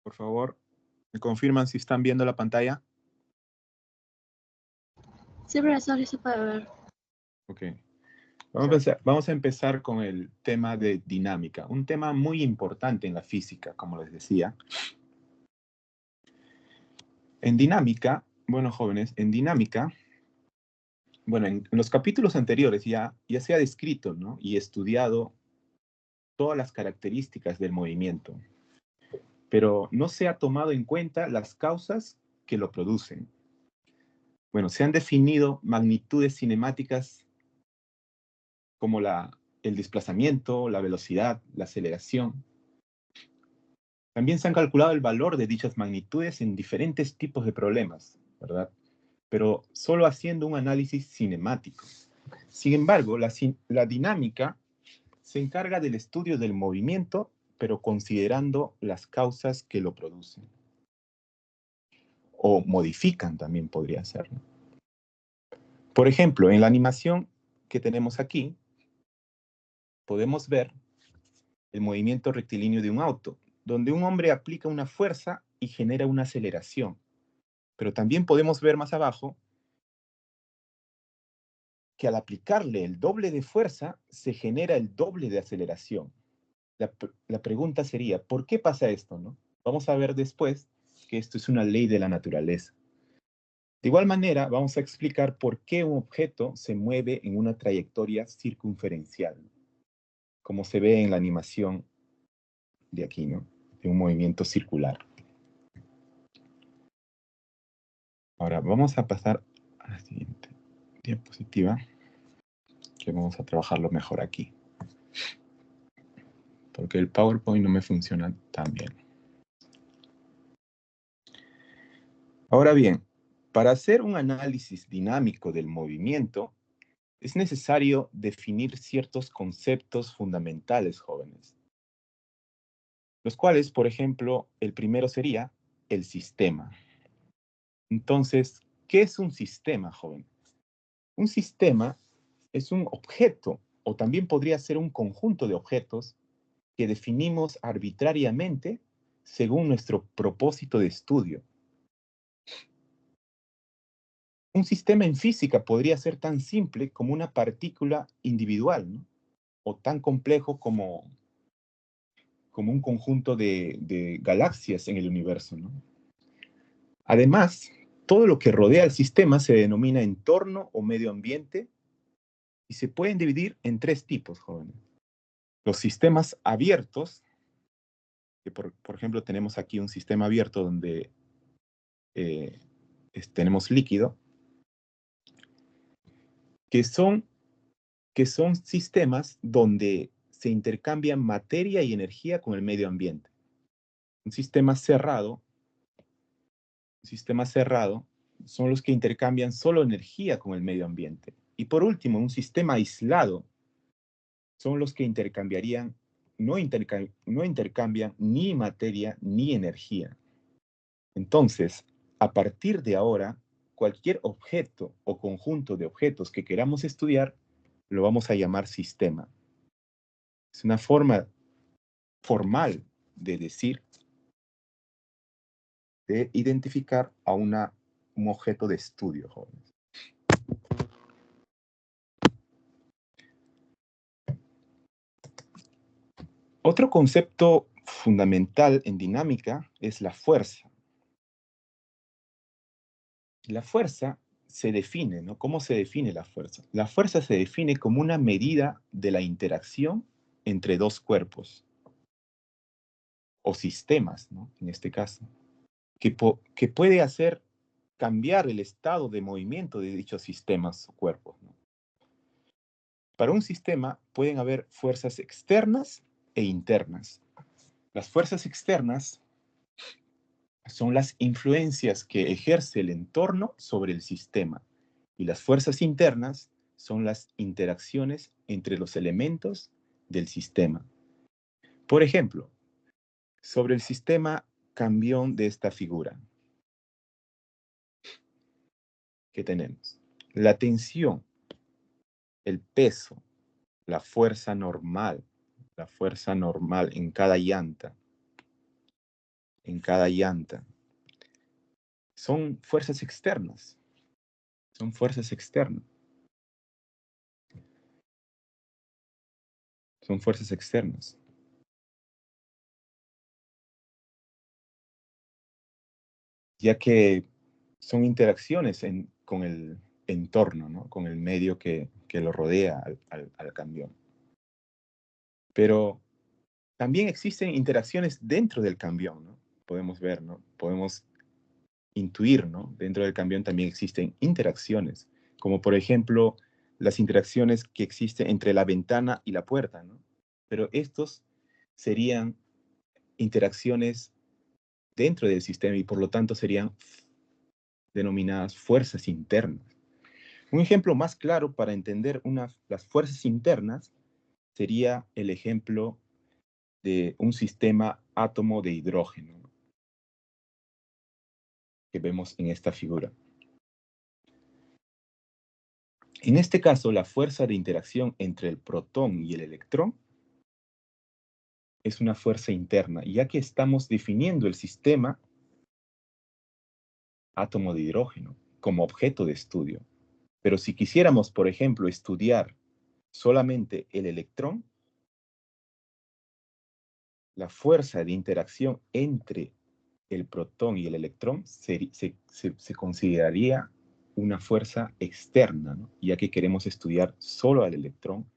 Por favor, ¿me confirman si están viendo la pantalla? Sí, profesor, sí se puede ver. Ok. Vamos a empezar con el tema de dinámica, un tema muy importante en la física, como les decía. En dinámica, bueno, jóvenes, en dinámica, bueno, en los capítulos anteriores ya se ha descrito, ¿no? Y estudiado todas las características del movimiento, pero no se ha tomado en cuenta las causas que lo producen. Bueno, se han definido magnitudes cinemáticas como el desplazamiento, la velocidad, la aceleración. También se han calculado el valor de dichas magnitudes en diferentes tipos de problemas, ¿verdad? Pero solo haciendo un análisis cinemático. Sin embargo, la dinámica se encarga del estudio del movimiento, pero considerando las causas que lo producen. O modifican también podría ser, ¿no? Por ejemplo, en la animación que tenemos aquí, podemos ver el movimiento rectilíneo de un auto, donde un hombre aplica una fuerza y genera una aceleración. Pero también podemos ver más abajo que al aplicarle el doble de fuerza, se genera el doble de aceleración. La pregunta sería, ¿por qué pasa esto, no? Vamos a ver después que esto es una ley de la naturaleza. De igual manera, vamos a explicar por qué un objeto se mueve en una trayectoria circunferencial, como se ve en la animación de aquí, ¿no? De un movimiento circular. Ahora, vamos a pasar a la siguiente diapositiva, que vamos a trabajarlo mejor aquí, porque el PowerPoint no me funciona tan bien. Ahora bien, para hacer un análisis dinámico del movimiento, es necesario definir ciertos conceptos fundamentales, jóvenes, los cuales, por ejemplo, el primero sería el sistema. Entonces, ¿qué es un sistema, joven? Un sistema es un objeto, o también podría ser un conjunto de objetos que definimos arbitrariamente según nuestro propósito de estudio. Un sistema en física podría ser tan simple como una partícula individual, ¿no? O tan complejo como un conjunto de galaxias en el universo, ¿no? Además, todo lo que rodea al sistema se denomina entorno o medio ambiente y se pueden dividir en tres tipos, jóvenes. Los sistemas abiertos, que por ejemplo tenemos aquí un sistema abierto donde tenemos líquido, que son sistemas donde se intercambian materia y energía con el medio ambiente. Un sistema cerrado son los que intercambian solo energía con el medio ambiente. Y por último, un sistema aislado son los que no intercambian ni materia ni energía. Entonces, a partir de ahora, cualquier objeto o conjunto de objetos que queramos estudiar, lo vamos a llamar sistema. Es una forma formal de decir, de identificar a un objeto de estudio, jóvenes. Otro concepto fundamental en dinámica es la fuerza. La fuerza se define, ¿no? ¿Cómo se define la fuerza? La fuerza se define como una medida de la interacción entre dos cuerpos o sistemas, ¿no? En este caso, que puede hacer cambiar el estado de movimiento de dichos sistemas o cuerpos, ¿no? Para un sistema pueden haber fuerzas externas e internas. Las fuerzas externas son las influencias que ejerce el entorno sobre el sistema y las fuerzas internas son las interacciones entre los elementos del sistema. Por ejemplo, sobre el sistema cambión de esta figura, ¿qué tenemos? La tensión, el peso, la fuerza normal en cada llanta. en cada llanta. Son fuerzas externas. Son fuerzas externas. Son fuerzas externas. Ya que son interacciones con el entorno, ¿no? Con el medio que lo rodea al camión. Pero también existen interacciones dentro del camión, ¿no? Podemos ver, ¿no? Podemos intuir, ¿no? Dentro del camión también existen interacciones, como por ejemplo las interacciones que existen entre la ventana y la puerta, ¿no? Pero estos serían interacciones dentro del sistema y por lo tanto serían denominadas fuerzas internas. Un ejemplo más claro para entender las fuerzas internas sería el ejemplo de un sistema átomo de hidrógeno, ¿no? Que vemos en esta figura. En este caso, la fuerza de interacción entre el protón y el electrón es una fuerza interna, ya que estamos definiendo el sistema átomo de hidrógeno como objeto de estudio. Pero si quisiéramos, por ejemplo, estudiar solamente el electrón, la fuerza de interacción entre el protón y el electrón se consideraría una fuerza externa, ¿no? Ya que queremos estudiar solo al electrón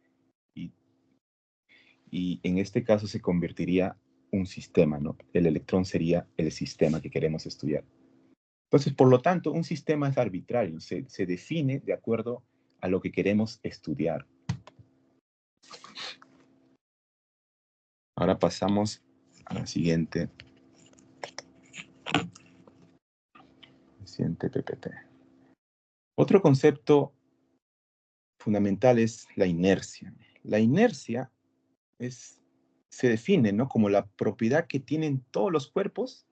y en este caso se convertiría un sistema, ¿no? El electrón sería el sistema que queremos estudiar. Entonces, por lo tanto, un sistema es arbitrario, se define de acuerdo a lo que queremos estudiar. Ahora pasamos a la siguiente PPT. Otro concepto fundamental es la inercia. La inercia se define, ¿no? Como la propiedad que tienen todos los cuerpos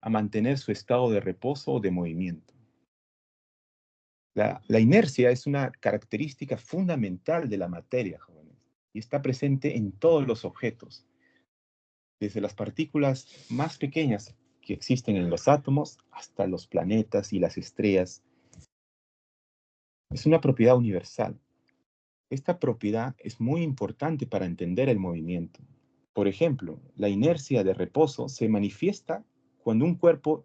a mantener su estado de reposo o de movimiento. La inercia es una característica fundamental de la materia, jóvenes, y está presente en todos los objetos, desde las partículas más pequeñas que existen en los átomos hasta los planetas y las estrellas. Es una propiedad universal. Esta propiedad es muy importante para entender el movimiento. Por ejemplo, la inercia de reposo se manifiesta cuando un cuerpo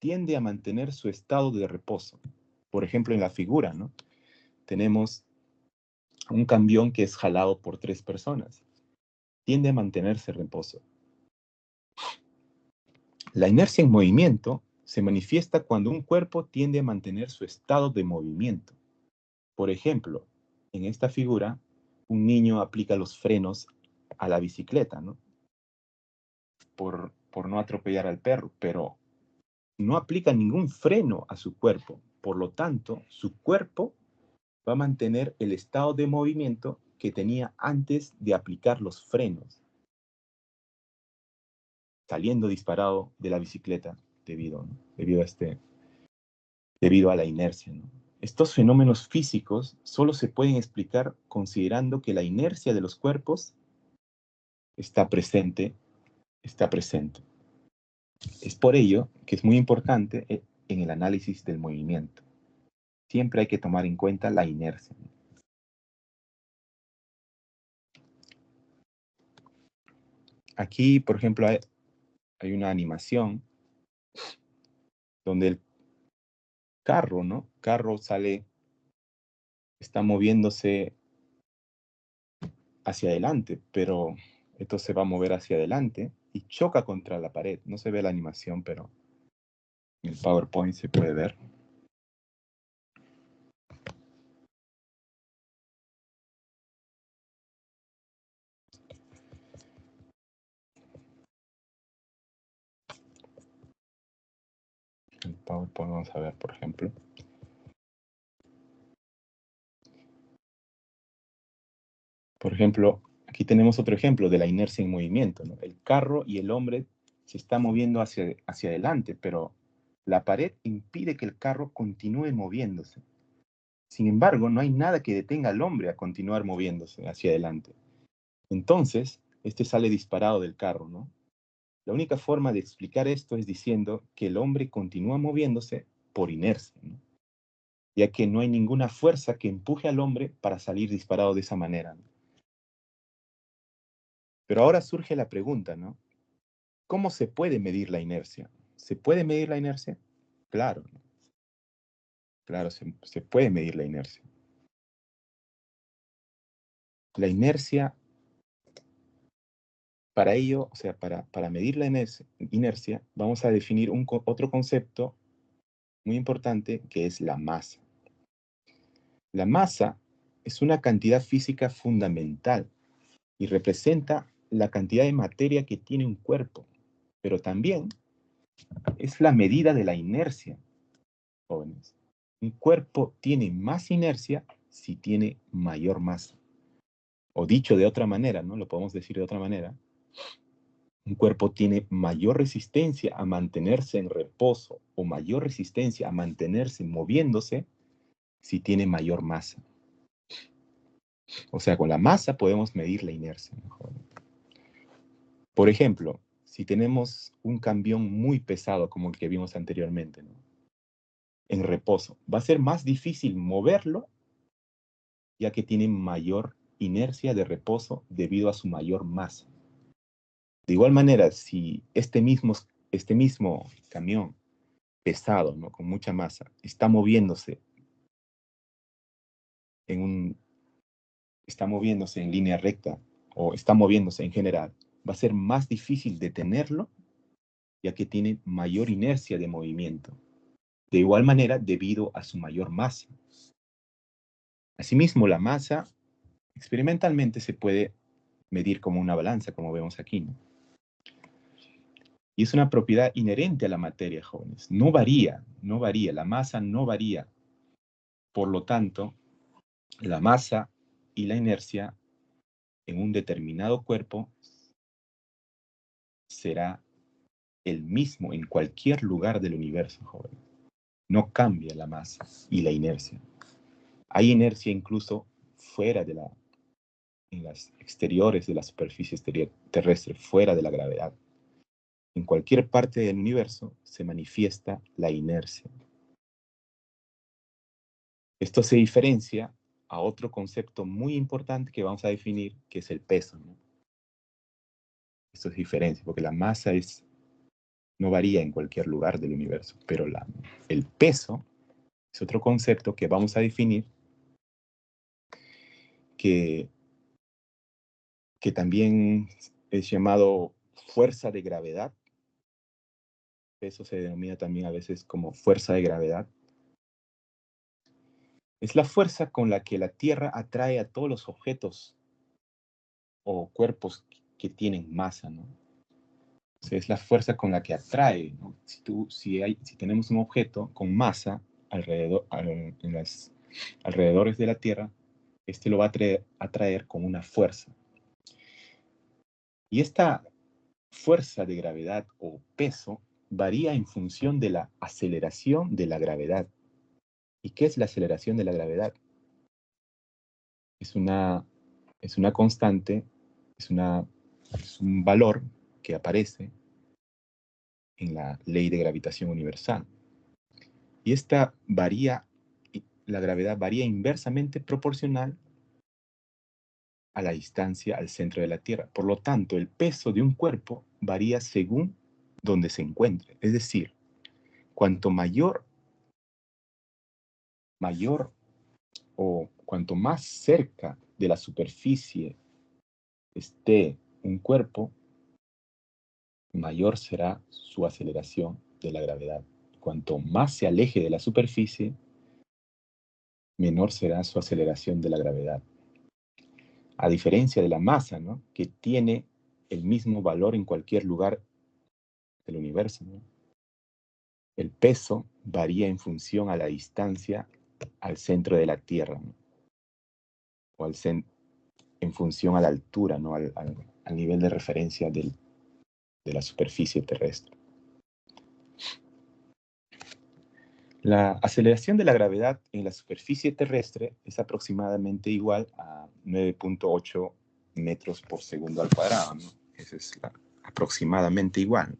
tiende a mantener su estado de reposo. Por ejemplo, en la figura, ¿no? Tenemos un camión que es jalado por 3 personas. Tiende a mantenerse en reposo. La inercia en movimiento se manifiesta cuando un cuerpo tiende a mantener su estado de movimiento. Por ejemplo, en esta figura, un niño aplica los frenos a la bicicleta, ¿no? Por no atropellar al perro, pero no aplica ningún freno a su cuerpo. Por lo tanto, su cuerpo va a mantener el estado de movimiento que tenía antes de aplicar los frenos, saliendo disparado de la bicicleta debido a la inercia, ¿no? Estos fenómenos físicos solo se pueden explicar considerando que la inercia de los cuerpos está presente. Es por ello que es muy importante en el análisis del movimiento. Siempre hay que tomar en cuenta la inercia. Aquí, por ejemplo, hay una animación donde el carro, ¿no? Carro está moviéndose hacia adelante, pero esto se va a mover hacia adelante y choca contra la pared. No se ve la animación, pero en el PowerPoint se puede ver. El PowerPoint vamos a ver, por ejemplo. Por ejemplo, aquí tenemos otro ejemplo de la inercia en movimiento, ¿no? El carro y el hombre se están moviendo hacia adelante, pero la pared impide que el carro continúe moviéndose. Sin embargo, no hay nada que detenga al hombre a continuar moviéndose hacia adelante. Entonces, este sale disparado del carro, ¿no? La única forma de explicar esto es diciendo que el hombre continúa moviéndose por inercia, ¿no? Ya que no hay ninguna fuerza que empuje al hombre para salir disparado de esa manera, ¿no? Pero ahora surge la pregunta, ¿no? ¿Cómo se puede medir la inercia? ¿Se puede medir la inercia? Claro, ¿no? Claro, se puede medir la inercia. La inercia, para ello, o sea, para medir la inercia, vamos a definir otro concepto muy importante que es la masa. La masa es una cantidad física fundamental y representa la cantidad de materia que tiene un cuerpo, pero también es la medida de la inercia, jóvenes. Un cuerpo tiene más inercia si tiene mayor masa. O dicho de otra manera, ¿no? Lo podemos decir de otra manera. Un cuerpo tiene mayor resistencia a mantenerse en reposo o mayor resistencia a mantenerse moviéndose si tiene mayor masa. O sea, con la masa podemos medir la inercia, ¿no? Por ejemplo, si tenemos un camión muy pesado como el que vimos anteriormente, ¿no? En reposo, va a ser más difícil moverlo ya que tiene mayor inercia de reposo debido a su mayor masa. De igual manera, si este mismo camión pesado, ¿no? Con mucha masa, está moviéndose está moviéndose en línea recta o está moviéndose en general, va a ser más difícil detenerlo ya que tiene mayor inercia de movimiento. De igual manera, debido a su mayor masa. Asimismo, la masa experimentalmente se puede medir como una balanza, como vemos aquí, ¿no? Y es una propiedad inherente a la materia, jóvenes. No varía, la masa no varía. Por lo tanto, la masa y la inercia en un determinado cuerpo será el mismo en cualquier lugar del universo, jóvenes. No cambia la masa y la inercia. Hay inercia incluso fuera en las exteriores de la superficie terrestre, fuera de la gravedad. En cualquier parte del universo se manifiesta la inercia. Esto se diferencia a otro concepto muy importante que vamos a definir, que es el peso, ¿no? Esto es diferencia, porque la masa no varía en cualquier lugar del universo, pero el peso es otro concepto que vamos a definir que también es llamado fuerza de gravedad. Peso se denomina también a veces como fuerza de gravedad. Es la fuerza con la que la Tierra atrae a todos los objetos o cuerpos que tienen masa, ¿no? O sea, es la fuerza con la que atrae, ¿no? Si tenemos un objeto con masa en los alrededores de la Tierra, este lo va a atraer con una fuerza. Y esta fuerza de gravedad o peso varía en función de la aceleración de la gravedad. ¿Y qué es la aceleración de la gravedad? Es una constante, es un valor que aparece en la ley de gravitación universal. Y la gravedad varía inversamente proporcional a la distancia al centro de la Tierra. Por lo tanto, el peso de un cuerpo varía según donde se encuentre. Es decir, cuanto mayor o cuanto más cerca de la superficie esté un cuerpo, mayor será su aceleración de la gravedad. Cuanto más se aleje de la superficie, menor será su aceleración de la gravedad. A diferencia de la masa, ¿no? Que tiene el mismo valor en cualquier lugar del universo, ¿no? El peso varía en función a la distancia al centro de la Tierra, ¿no? O en función a la altura, ¿no? Al nivel de referencia de la superficie terrestre. La aceleración de la gravedad en la superficie terrestre es aproximadamente igual a 9.8 metros por segundo al cuadrado, ¿no? Esa es la aproximadamente igual.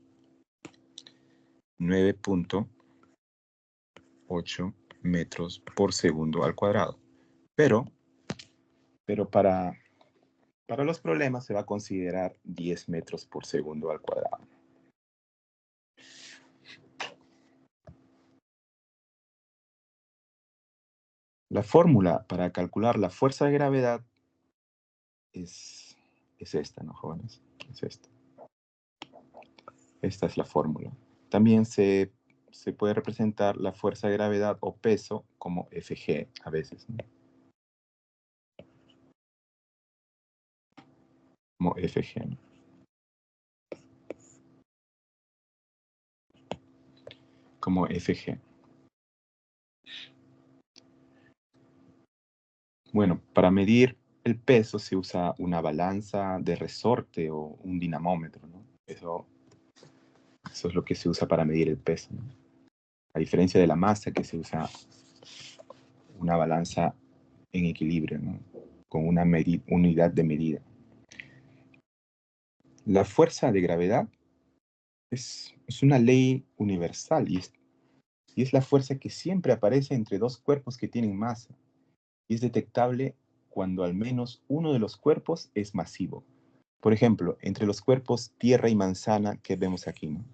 9.8 metros por segundo al cuadrado. Pero para los problemas se va a considerar 10 metros por segundo al cuadrado. La fórmula para calcular la fuerza de gravedad es esta, ¿no, jóvenes? Es esta. Esta es la fórmula. También se puede representar la fuerza de gravedad o peso como Fg a veces, ¿no? Como Fg, ¿no? Como Fg. Bueno, para medir el peso se usa una balanza de resorte o un dinamómetro, ¿no? Eso es lo que se usa para medir el peso, ¿no? A diferencia de la masa, que se usa una balanza en equilibrio, ¿no? Con una unidad de medida. La fuerza de gravedad es una ley universal y es la fuerza que siempre aparece entre dos cuerpos que tienen masa y es detectable cuando al menos uno de los cuerpos es masivo. Por ejemplo, entre los cuerpos tierra y manzana que vemos aquí, ¿no?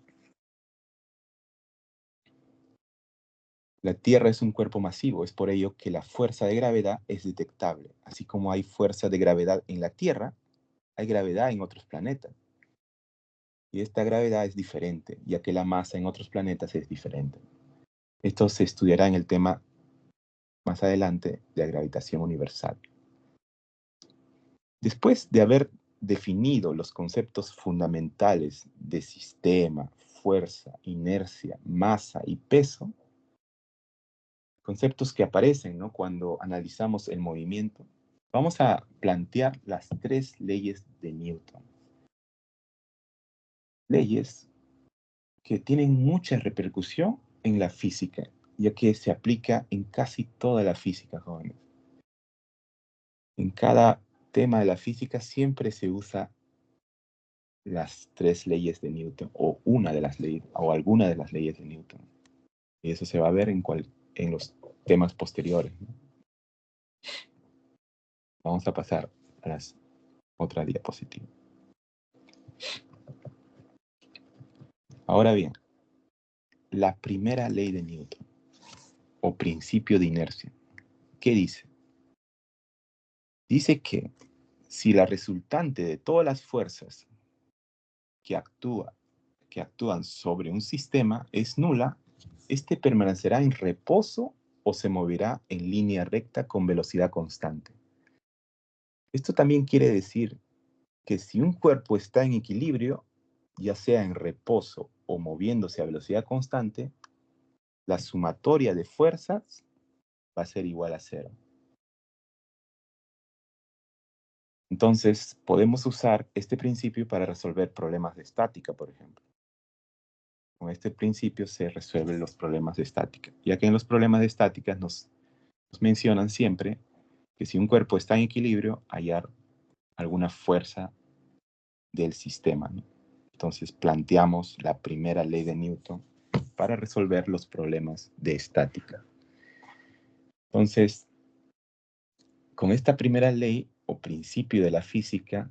La Tierra es un cuerpo masivo, es por ello que la fuerza de gravedad es detectable. Así como hay fuerza de gravedad en la Tierra, hay gravedad en otros planetas. Y esta gravedad es diferente, ya que la masa en otros planetas es diferente. Esto se estudiará en el tema más adelante de la gravitación universal. Después de haber definido los conceptos fundamentales de sistema, fuerza, inercia, masa y peso, conceptos que aparecen, ¿no?, cuando analizamos el movimiento, vamos a plantear las tres leyes de Newton. Leyes que tienen mucha repercusión en la física, ya que se aplica en casi toda la física, jóvenes. En cada tema de la física siempre se usa las tres leyes de Newton, o una de las leyes, o alguna de las leyes de Newton. Y eso se va a ver en los temas posteriores, ¿no? Vamos a pasar a las otra diapositiva. Ahora bien, la primera ley de Newton, o principio de inercia, ¿qué dice? Dice que si la resultante de todas las fuerzas que actúan sobre un sistema es nula, este permanecerá en reposo o se moverá en línea recta con velocidad constante. Esto también quiere decir que si un cuerpo está en equilibrio, ya sea en reposo o moviéndose a velocidad constante, la sumatoria de fuerzas va a ser igual a cero. Entonces, podemos usar este principio para resolver problemas de estática, por ejemplo. Con este principio se resuelven los problemas de estática, ya que en los problemas de estática nos mencionan siempre que si un cuerpo está en equilibrio, hallar alguna fuerza del sistema, ¿no? Entonces, planteamos la primera ley de Newton para resolver los problemas de estática. Entonces, con esta primera ley o principio de la física,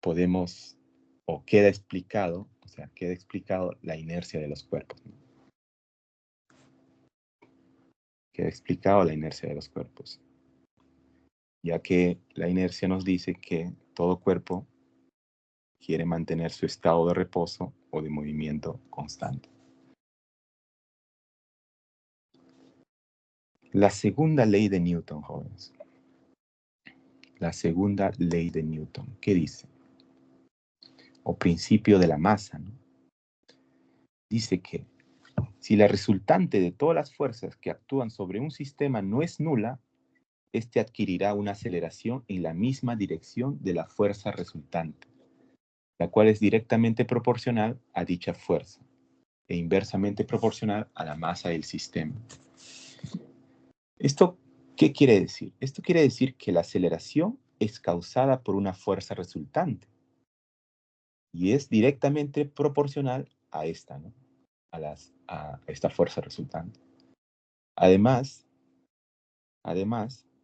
podemos, o queda explicado, la inercia de los cuerpos, ¿no? Queda explicado la inercia de los cuerpos, ya que la inercia nos dice que todo cuerpo quiere mantener su estado de reposo o de movimiento constante. La segunda ley de Newton, jóvenes. La segunda ley de Newton, ¿qué dice? O principio de la masa, ¿no? Dice que si la resultante de todas las fuerzas que actúan sobre un sistema no es nula, este adquirirá una aceleración en la misma dirección de la fuerza resultante, la cual es directamente proporcional a dicha fuerza e inversamente proporcional a la masa del sistema. ¿Esto qué quiere decir? Esto quiere decir que la aceleración es causada por una fuerza resultante y es directamente proporcional a esta, ¿no? A esta fuerza resultante. Además,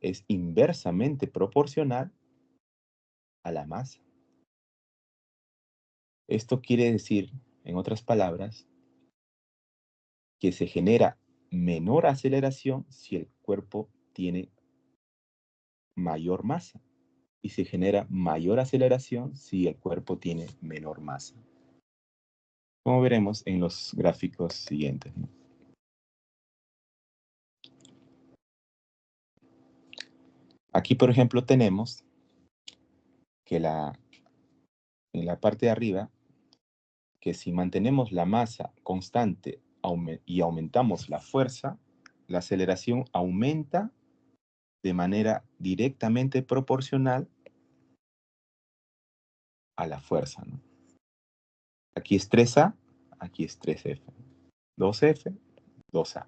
es inversamente proporcional a la masa. Esto quiere decir, en otras palabras, que se genera menor aceleración si el cuerpo tiene mayor masa y se genera mayor aceleración si el cuerpo tiene menor masa, como veremos en los gráficos siguientes, ¿no? Aquí, por ejemplo, tenemos que en la parte de arriba, que si mantenemos la masa constante y aumentamos la fuerza, la aceleración aumenta de manera directamente proporcional a la fuerza, ¿no? Aquí es 3A, aquí es 3F. 2F, 2A.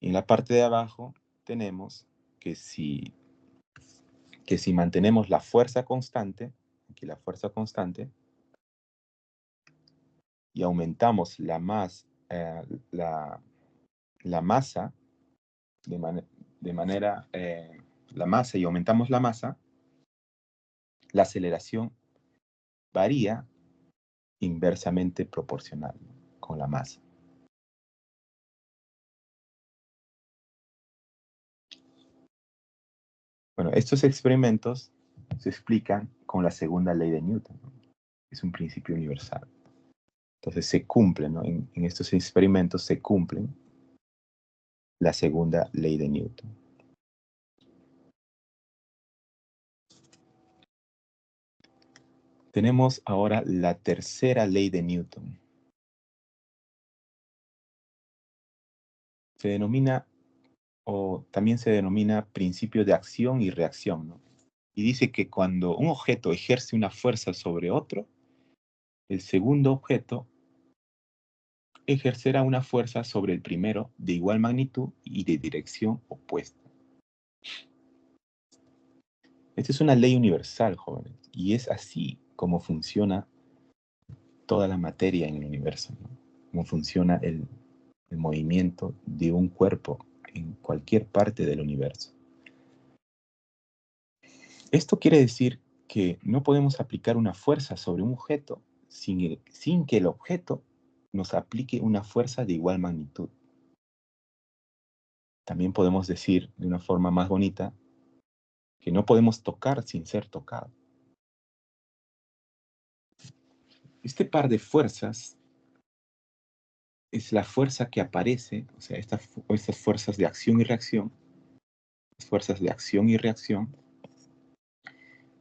Y en la parte de abajo tenemos que si mantenemos la fuerza constante, aquí la fuerza constante, y aumentamos la masa la masa y aumentamos la masa, la aceleración varía inversamente proporcional con la masa. Bueno, estos experimentos se explican con la segunda ley de Newton, ¿no? Es un principio universal. Entonces se cumple, ¿no? En estos experimentos se cumplen la segunda ley de Newton. Tenemos ahora la tercera ley de Newton. Se denomina, o también se denomina principio de acción y reacción, ¿no? Y dice que cuando un objeto ejerce una fuerza sobre otro, el segundo objeto ejercerá una fuerza sobre el primero de igual magnitud y de dirección opuesta. Esta es una ley universal, jóvenes, y es así como funciona toda la materia en el universo, ¿no? Cómo funciona el movimiento de un cuerpo en cualquier parte del universo. Esto quiere decir que no podemos aplicar una fuerza sobre un objeto sin que el objeto nos aplique una fuerza de igual magnitud. También podemos decir de una forma más bonita que no podemos tocar sin ser tocado. Este par de fuerzas es la fuerza que aparece, o sea, estas fuerzas de acción y reacción, las fuerzas de acción y reacción,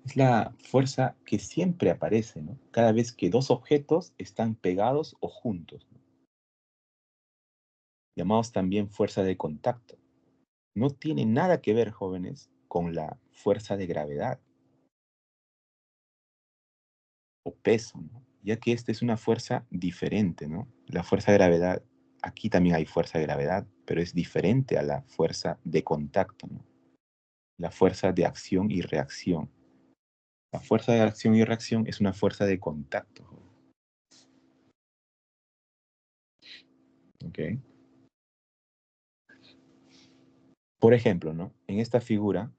es la fuerza que siempre aparece, ¿no? Cada vez que dos objetos están pegados o juntos, ¿no? Llamados también fuerza de contacto. No tiene nada que ver, jóvenes, con la fuerza de gravedad o peso, ¿no? Ya que esta es una fuerza diferente, ¿no? La fuerza de gravedad, aquí también hay fuerza de gravedad, pero es diferente a la fuerza de contacto, ¿no? La fuerza de acción y reacción. La fuerza de acción y reacción es una fuerza de contacto, ¿ok? Por ejemplo, ¿no? En esta figura,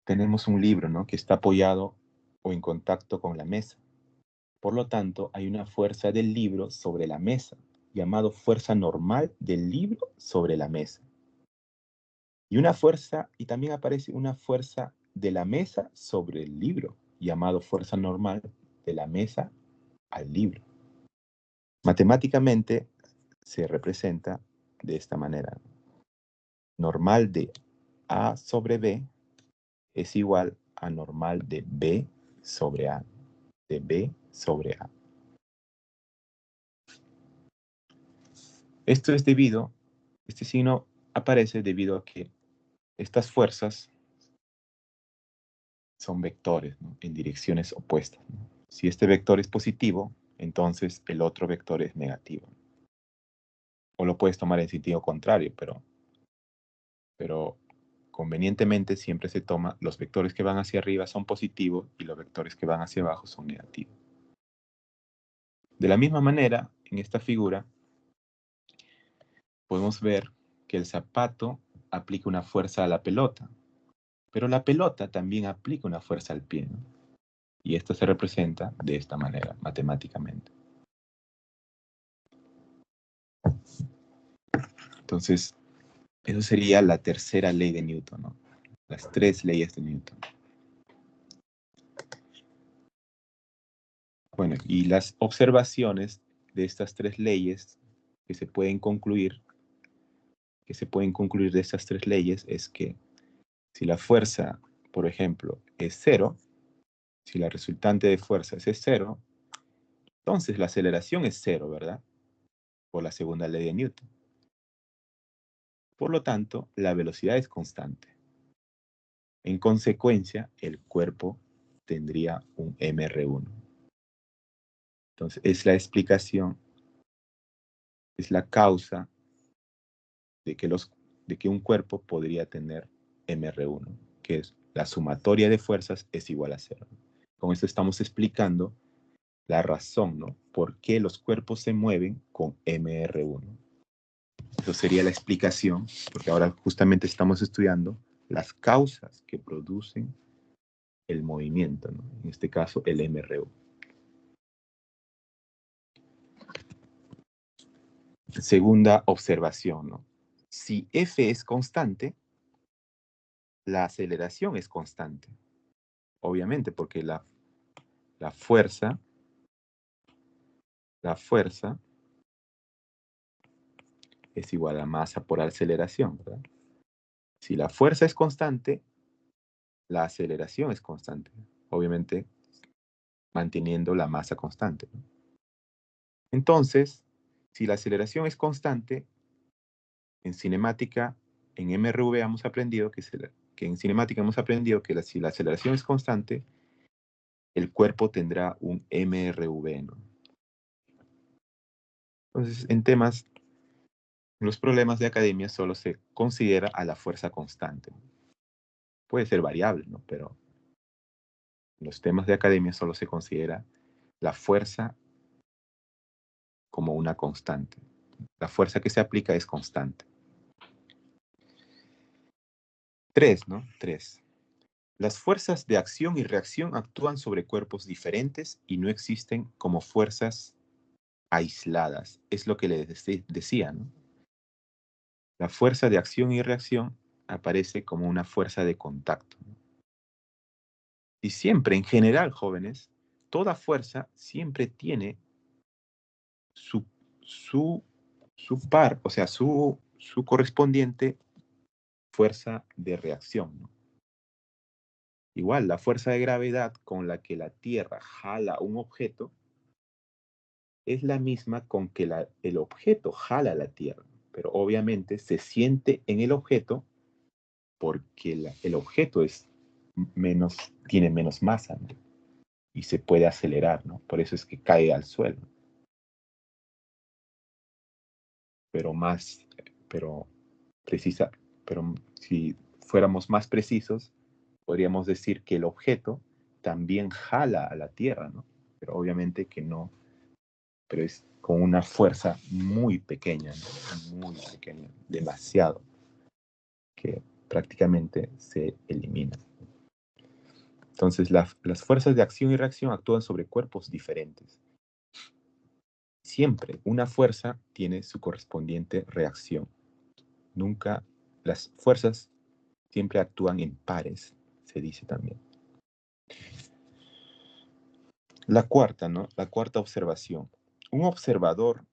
tenemos un libro, ¿no? Que está apoyado o en contacto con la mesa. Por lo tanto, hay una fuerza del libro sobre la mesa, llamado fuerza normal del libro sobre la mesa. Y también aparece una fuerza de la mesa sobre el libro, llamado fuerza normal de la mesa al libro. Matemáticamente se representa de esta manera. Normal de A sobre B es igual a normal de B sobre A, de B sobre A. Este signo aparece debido a que estas fuerzas son vectores, ¿no? En direcciones opuestas, ¿no? Si este vector es positivo, entonces el otro vector es negativo. o lo puedes tomar en sentido contrario, pero convenientemente siempre se toma los vectores que van hacia arriba son positivos y los vectores que van hacia abajo son negativos. De la misma manera, en esta figura, podemos ver que el zapato aplica una fuerza a la pelota, pero la pelota también aplica una fuerza al pie, ¿no? Y esto se representa de esta manera, matemáticamente. Entonces, eso sería la tercera ley de Newton, ¿no? Las tres leyes de Newton. Bueno, y las observaciones de estas tres leyes que se pueden concluir de estas tres leyes es que si la fuerza, por ejemplo, es cero, si la resultante de fuerzas es cero, entonces la aceleración es cero, ¿verdad? Por la segunda ley de Newton. Por lo tanto, la velocidad es constante. En consecuencia, el cuerpo tendría un mr1. Entonces, es la explicación, es la causa de que un cuerpo podría tener mr1, que es la sumatoria de fuerzas es igual a cero. Con esto estamos explicando la razón, ¿no? Por qué los cuerpos se mueven con mr1. Eso sería la explicación, porque ahora justamente estamos estudiando las causas que producen el movimiento, ¿no? En este caso, el mr1. Segunda observación, ¿no? Si F es constante, la aceleración es constante. Obviamente, porque la fuerza es igual a masa por aceleración, ¿verdad? Si la fuerza es constante, la aceleración es constante. Obviamente, manteniendo la masa constante, ¿no? Entonces, si la aceleración es constante, en cinemática, en MRV hemos aprendido que en cinemática hemos aprendido que si la aceleración es constante, el cuerpo tendrá un MRV, ¿no? Entonces, en los problemas de academia solo se considera a la fuerza constante. Puede ser variable, ¿no? Pero en los temas de academia solo se considera la fuerza como una constante. La fuerza que se aplica es constante. 3, ¿no? 3. Las fuerzas de acción y reacción actúan sobre cuerpos diferentes y no existen como fuerzas aisladas. Es lo que les decía, ¿no? La fuerza de acción y reacción aparece como una fuerza de contacto, ¿no? Y siempre, en general, jóvenes, toda fuerza siempre tiene su par, o sea, su correspondiente fuerza de reacción, ¿no? Igual, la fuerza de gravedad con la que la Tierra jala un objeto es la misma con que el objeto jala la Tierra, pero obviamente se siente en el objeto porque el objeto tiene menos masa, ¿no? Y se puede acelerar, ¿no? Por eso es que cae al suelo. Pero si fuéramos más precisos, podríamos decir que el objeto también jala a la Tierra, ¿no? Pero obviamente que no, pero es con una fuerza muy pequeña, ¿no? Muy pequeña, demasiado, que prácticamente se elimina. Entonces, las fuerzas de acción y reacción actúan sobre cuerpos diferentes. Siempre una fuerza tiene su correspondiente reacción. Nunca, las fuerzas siempre actúan en pares, se dice también. La cuarta, ¿no? La cuarta observación. Un observador,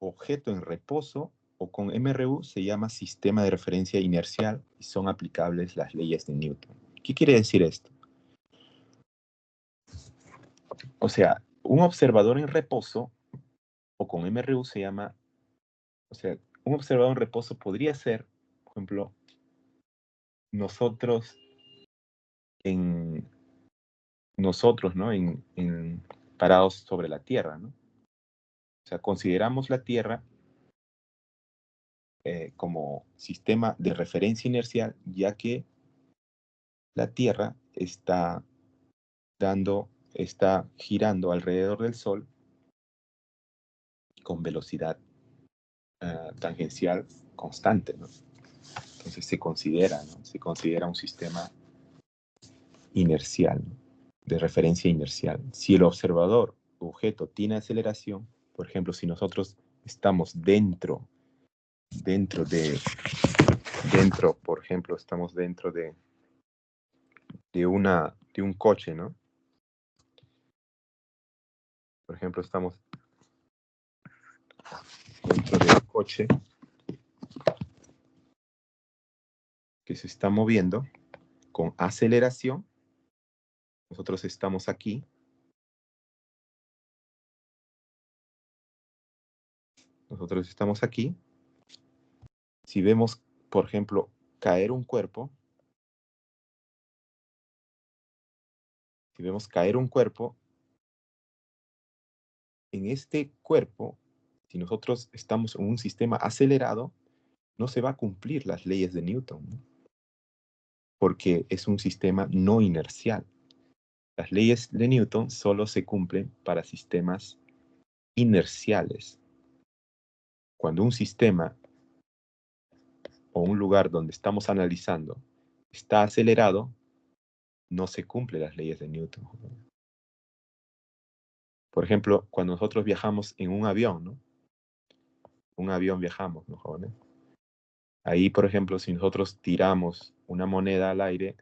objeto en reposo o con MRU se llama sistema de referencia inercial y son aplicables las leyes de Newton. ¿Qué quiere decir esto? O sea, un observador en reposo o con MRU se llama, o sea, un observador en reposo podría ser, por ejemplo, nosotros, ¿no? Parados sobre la Tierra, ¿no? O sea, consideramos la Tierra como sistema de referencia inercial, ya que la Tierra está girando alrededor del Sol con velocidad tangencial constante, ¿no? Entonces se considera, ¿no? Se considera un sistema inercial, ¿no? De referencia inercial. Si el observador objeto tiene aceleración, por ejemplo, si nosotros estamos por ejemplo, estamos dentro de un coche, ¿no? Por ejemplo, estamos dentro de un coche que se está moviendo con aceleración. Nosotros estamos aquí. Nosotros estamos aquí. Si vemos, por ejemplo, caer un cuerpo, si vemos caer un cuerpo, en este cuerpo, si nosotros estamos en un sistema acelerado, no se va a cumplir las leyes de Newton, ¿no? Porque es un sistema no inercial. Las leyes de Newton solo se cumplen para sistemas inerciales. Cuando un sistema o un lugar donde estamos analizando está acelerado, no se cumplen las leyes de Newton. Por ejemplo, cuando nosotros viajamos en un avión, ¿no? Un avión viajamos, ¿no, jóvenes? Ahí, por ejemplo, si nosotros tiramos una moneda al aire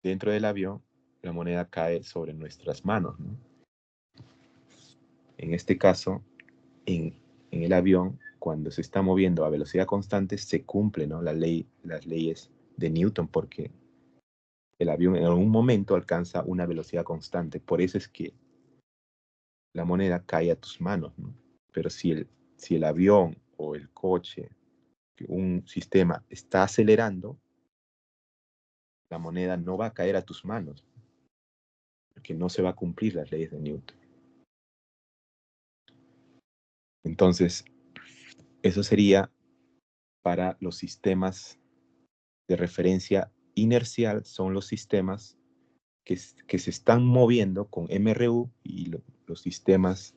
dentro del avión, la moneda cae sobre nuestras manos, ¿no? En este caso, en el avión, cuando se está moviendo a velocidad constante, se cumple, ¿no? las leyes de Newton, porque el avión en algún momento alcanza una velocidad constante. Por eso es que la moneda cae a tus manos, ¿no? Pero si el avión o el coche, un sistema está acelerando, la moneda no va a caer a tus manos, porque no se va a cumplir las leyes de Newton. Entonces, eso sería para los sistemas de referencia inercial, son los sistemas que se están moviendo con MRU, y los sistemas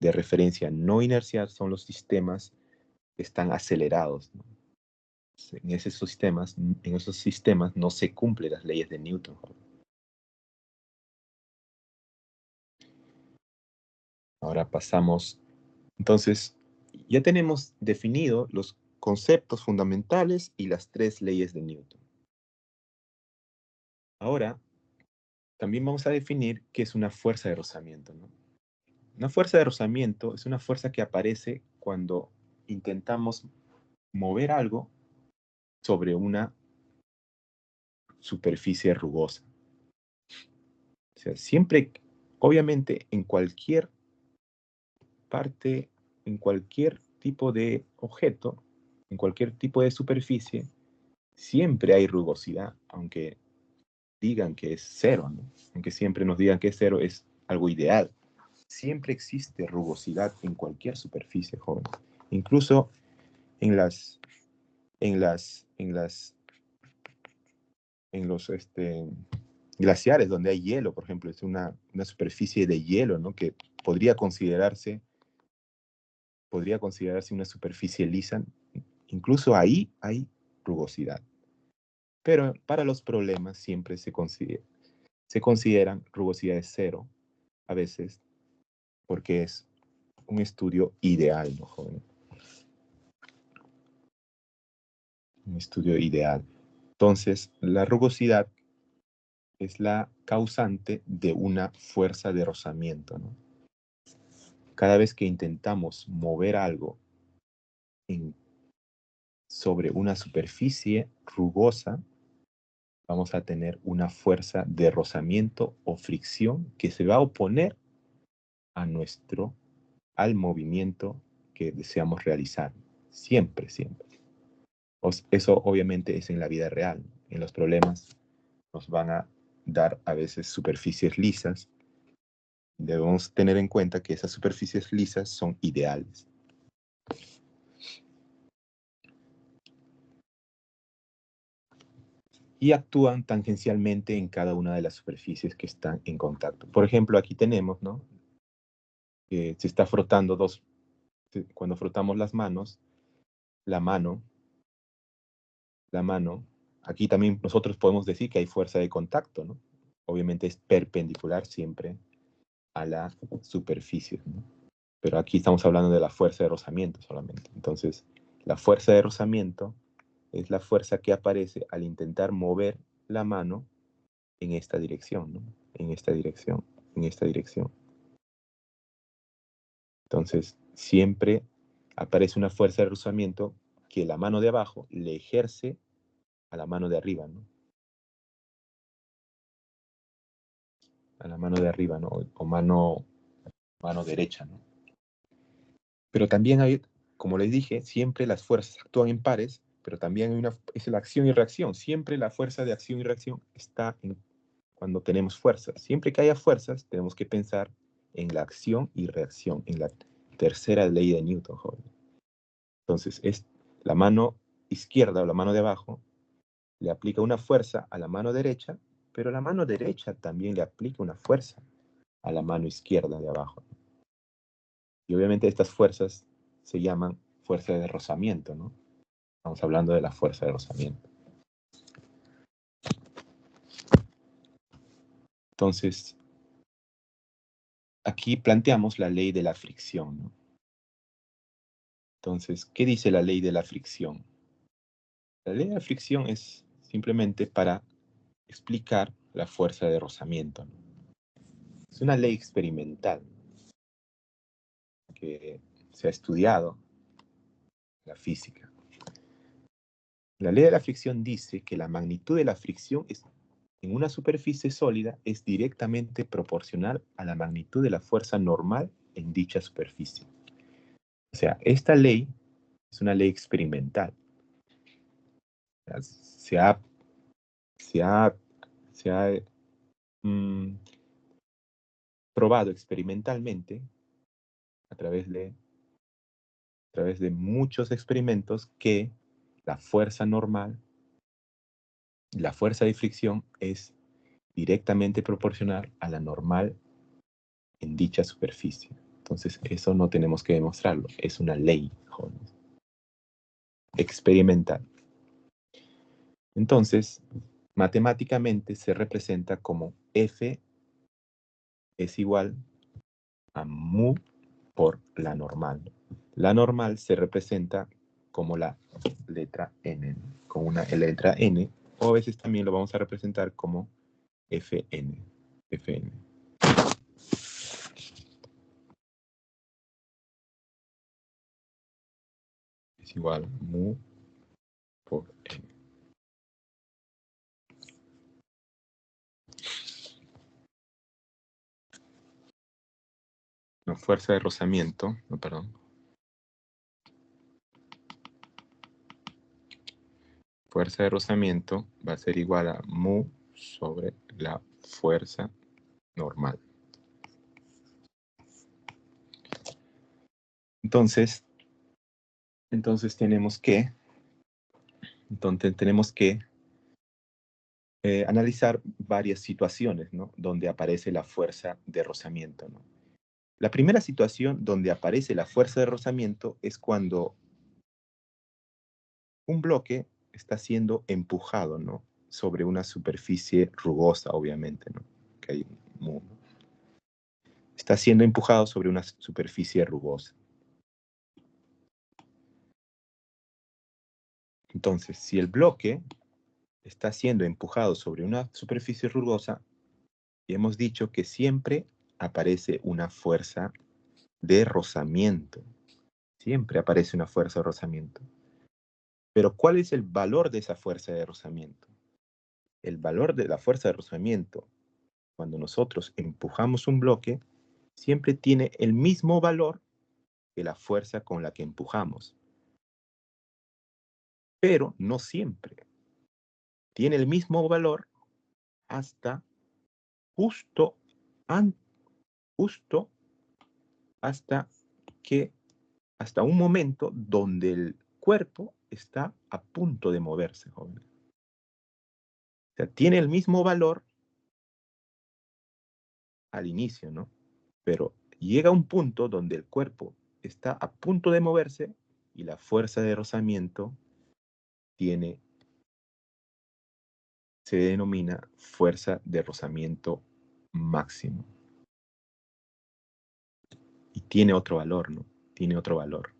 de referencia no inercial son los sistemas que están acelerados, ¿no? En esos sistemas no se cumplen las leyes de Newton. Ahora pasamos. Entonces, ya tenemos definido los conceptos fundamentales y las 3 leyes de Newton. Ahora, también vamos a definir qué es una fuerza de rozamiento, ¿no? Una fuerza de rozamiento es una fuerza que aparece cuando intentamos mover algo sobre una superficie rugosa. O sea, siempre, obviamente, en cualquier parte, en cualquier tipo de objeto, en cualquier tipo de superficie, siempre hay rugosidad, aunque digan que es cero, ¿no? Aunque siempre nos digan que es cero, es algo ideal. Siempre existe rugosidad en cualquier superficie, joven. Incluso en los glaciares donde hay hielo, por ejemplo, es una superficie de hielo, ¿no? Que podría considerarse una superficie lisa. Incluso ahí hay rugosidad. Pero para los problemas siempre se consideran rugosidades cero, a veces, porque es un estudio ideal, ¿no, joven? Un estudio ideal. Entonces, la rugosidad es la causante de una fuerza de rozamiento, ¿no? Cada vez que intentamos mover algo sobre una superficie rugosa, vamos a tener una fuerza de rozamiento o fricción que se va a oponer al movimiento que deseamos realizar. Siempre, siempre. Eso obviamente es en la vida real. En los problemas nos van a dar a veces superficies lisas. Debemos tener en cuenta que esas superficies lisas son ideales. y actúan tangencialmente en cada una de las superficies que están en contacto. Por ejemplo, aquí tenemos, ¿no? Se está frotando cuando frotamos las manos, la mano, aquí también nosotros podemos decir que hay fuerza de contacto, ¿no? Obviamente es perpendicular siempre a la superficie, ¿no? Pero aquí estamos hablando de la fuerza de rozamiento solamente. Entonces, la fuerza de rozamiento es la fuerza que aparece al intentar mover la mano en esta dirección, ¿no? En esta dirección, en esta dirección. Entonces, siempre aparece una fuerza de rozamiento que la mano de abajo le ejerce a la mano de arriba, ¿no? A la mano de arriba, ¿no? O mano derecha, ¿no? Pero también hay, como les dije, siempre las fuerzas actúan en pares, pero también es la acción y reacción. Siempre la fuerza de acción y reacción está cuando tenemos fuerzas. Siempre que haya fuerzas, tenemos que pensar en la acción y reacción, en la tercera ley de Newton, joven. Entonces, es la mano izquierda o la mano de abajo le aplica una fuerza a la mano derecha, pero la mano derecha también le aplica una fuerza a la mano izquierda de abajo. Y obviamente estas fuerzas se llaman fuerza de rozamiento, ¿no? Estamos hablando de la fuerza de rozamiento. Entonces, aquí planteamos la ley de la fricción, ¿no? Entonces, ¿qué dice la ley de la fricción? La ley de la fricción es simplemente para explicar la fuerza de rozamiento, ¿no? Es una ley experimental que se ha estudiado en la física. La ley de la fricción dice que la magnitud de la fricción en una superficie sólida es directamente proporcional a la magnitud de la fuerza normal en dicha superficie. O sea, esta ley es una ley experimental. Se ha, se ha, se ha probado experimentalmente a través de muchos experimentos que la fuerza normal, la fuerza de fricción es directamente proporcional a la normal en dicha superficie. Entonces, eso no tenemos que demostrarlo, es una ley, jóvenes, experimental. Entonces, matemáticamente se representa como F es igual a mu por la normal. La normal se representa como la letra N, con una letra N, o a veces también lo vamos a representar como Fn. Fn. Es igual a mu por N. No, fuerza de rozamiento, no, perdón. Fuerza de rozamiento va a ser igual a mu sobre la fuerza normal. Entonces tenemos que analizar varias situaciones, ¿no? Donde aparece la fuerza de rozamiento, ¿no? La primera situación donde aparece la fuerza de rozamiento es cuando un bloque está siendo empujado, ¿no? Sobre una superficie rugosa, obviamente, ¿no? Que hay ¿no? Está siendo empujado sobre una superficie rugosa. Entonces, si el bloque está siendo empujado sobre una superficie rugosa, y hemos dicho que siempre aparece una fuerza de rozamiento. Siempre aparece una fuerza de rozamiento. Pero ¿cuál es el valor de esa fuerza de rozamiento? El valor de la fuerza de rozamiento, cuando nosotros empujamos un bloque, siempre tiene el mismo valor que la fuerza con la que empujamos. Pero no siempre. Tiene el mismo valor hasta justo hasta hasta un momento donde el cuerpo está a punto de moverse, joven. sea, tiene el mismo valor al inicio, ¿no? Pero llega un punto donde el cuerpo está a punto de moverse y la fuerza de rozamiento se denomina fuerza de rozamiento máximo. Y tiene otro valor, ¿no? Tiene otro valor.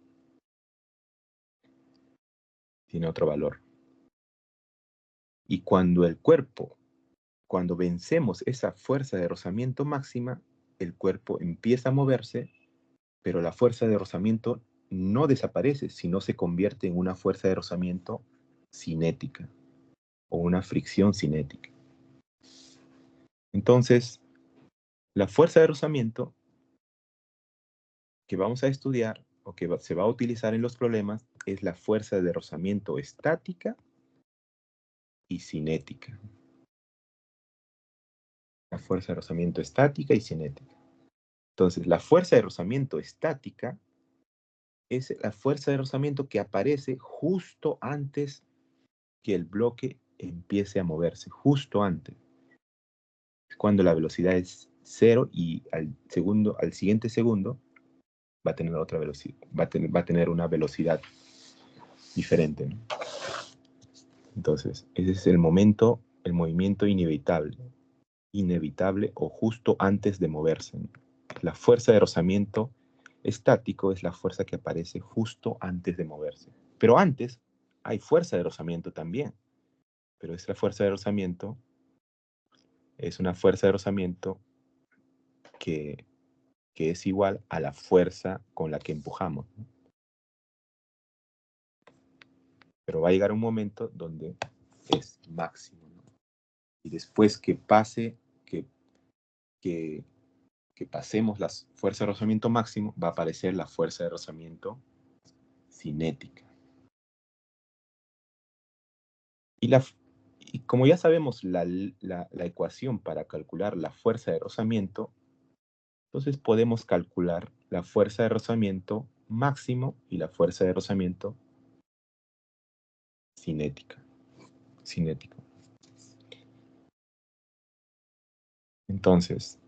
Tiene otro valor. Y cuando cuando vencemos esa fuerza de rozamiento máxima, el cuerpo empieza a moverse, pero la fuerza de rozamiento no desaparece, sino se convierte en una fuerza de rozamiento cinética o una fricción cinética. Entonces, la fuerza de rozamiento que vamos a estudiar o que se va a utilizar en los problemas es la fuerza de rozamiento estática y cinética. La fuerza de rozamiento estática y cinética. Entonces, la fuerza de rozamiento estática es la fuerza de rozamiento que aparece justo antes que el bloque empiece a moverse, justo antes. Cuando la velocidad es 0 y al siguiente segundo va a tener otra velocidad, va a tener una velocidad diferente, ¿no? Entonces, ese es el movimiento inevitable o justo antes de moverse, ¿no? La fuerza de rozamiento estático es la fuerza que aparece justo antes de moverse. Pero antes hay fuerza de rozamiento también. Pero esta fuerza de rozamiento es una fuerza de rozamiento que es igual a la fuerza con la que empujamos, ¿no? Pero va a llegar un momento donde es máximo, ¿no? Y después que pasemos la fuerza de rozamiento máximo, va a aparecer la fuerza de rozamiento cinética. Y como ya sabemos la ecuación para calcular la fuerza de rozamiento, entonces podemos calcular la fuerza de rozamiento máximo y la fuerza de rozamiento cinética. Entonces,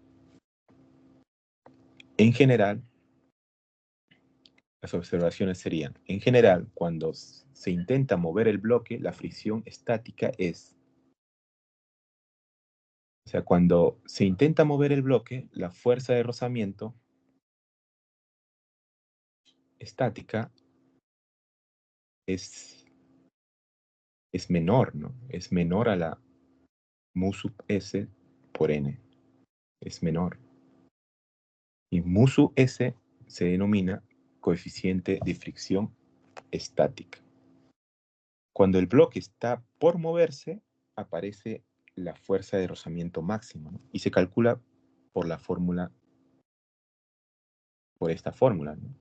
en general, las observaciones serían, en general, cuando se intenta mover el bloque, la fricción estática o sea, cuando se intenta mover el bloque, la fuerza de rozamiento estática es menor, ¿no? Es menor a la mu sub s por n. Es menor. Y mu sub s se denomina coeficiente de fricción estática. Cuando el bloque está por moverse, aparece la fuerza de rozamiento máximo, ¿no? Y se calcula por esta fórmula, ¿no?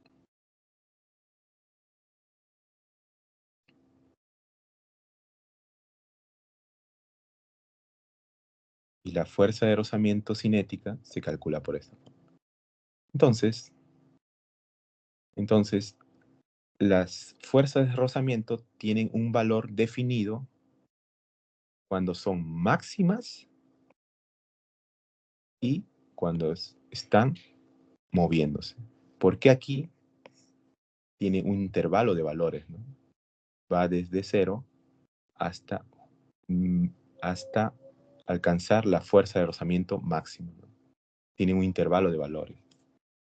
Y la fuerza de rozamiento cinética se calcula por esta fórmula. Entonces, las fuerzas de rozamiento tienen un valor definido cuando son máximas y cuando están moviéndose. Porque aquí tiene un intervalo de valores, ¿no? Va desde 0 hasta alcanzar la fuerza de rozamiento máxima, ¿no? Tiene un intervalo de valores.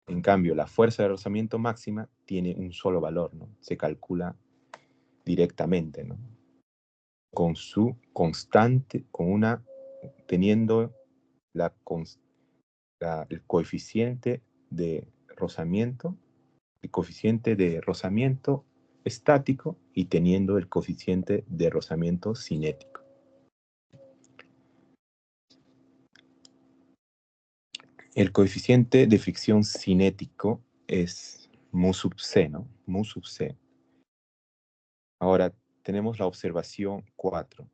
En cambio, la fuerza de rozamiento máxima tiene un solo valor, ¿no? Se calcula directamente, ¿no? Con su constante, teniendo el coeficiente de rozamiento, estático y teniendo el coeficiente de rozamiento cinético. El coeficiente de fricción cinético es mu sub c, ¿no? Mu sub c. Ahora tenemos la observación 4.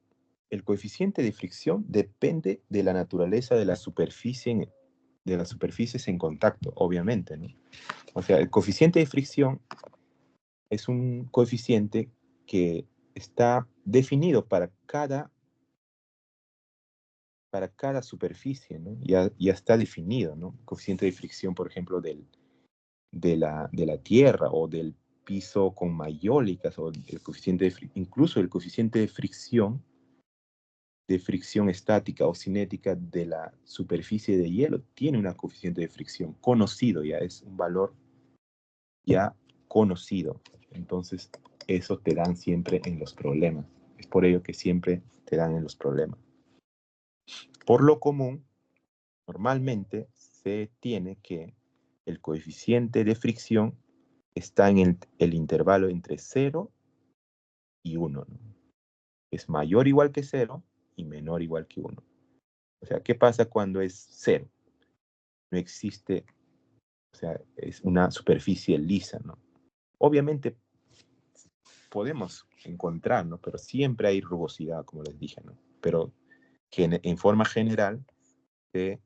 El coeficiente de fricción depende de la naturaleza de las superficies en contacto, obviamente, ¿no? O sea, el coeficiente de fricción es un coeficiente que está definido para cada para cada superficie, ¿no? Ya está definido, ¿no? El coeficiente de fricción, por ejemplo, de la tierra o del piso con mayólicas, o el coeficiente incluso el coeficiente de fricción estática o cinética de la superficie de hielo tiene un coeficiente de fricción conocido, ya es un valor ya conocido. Entonces, eso te dan siempre en los problemas. Es por ello que siempre te dan en los problemas. Por lo común, normalmente se tiene que el coeficiente de fricción está en el intervalo entre 0 y 1, ¿no? Es mayor o igual que 0 y menor o igual que 1. O sea, ¿qué pasa cuando es 0? No existe, o sea, es una superficie lisa, ¿no? Obviamente podemos encontrar, ¿no? Pero siempre hay rugosidad, como les dije, ¿no? Pero que en forma general se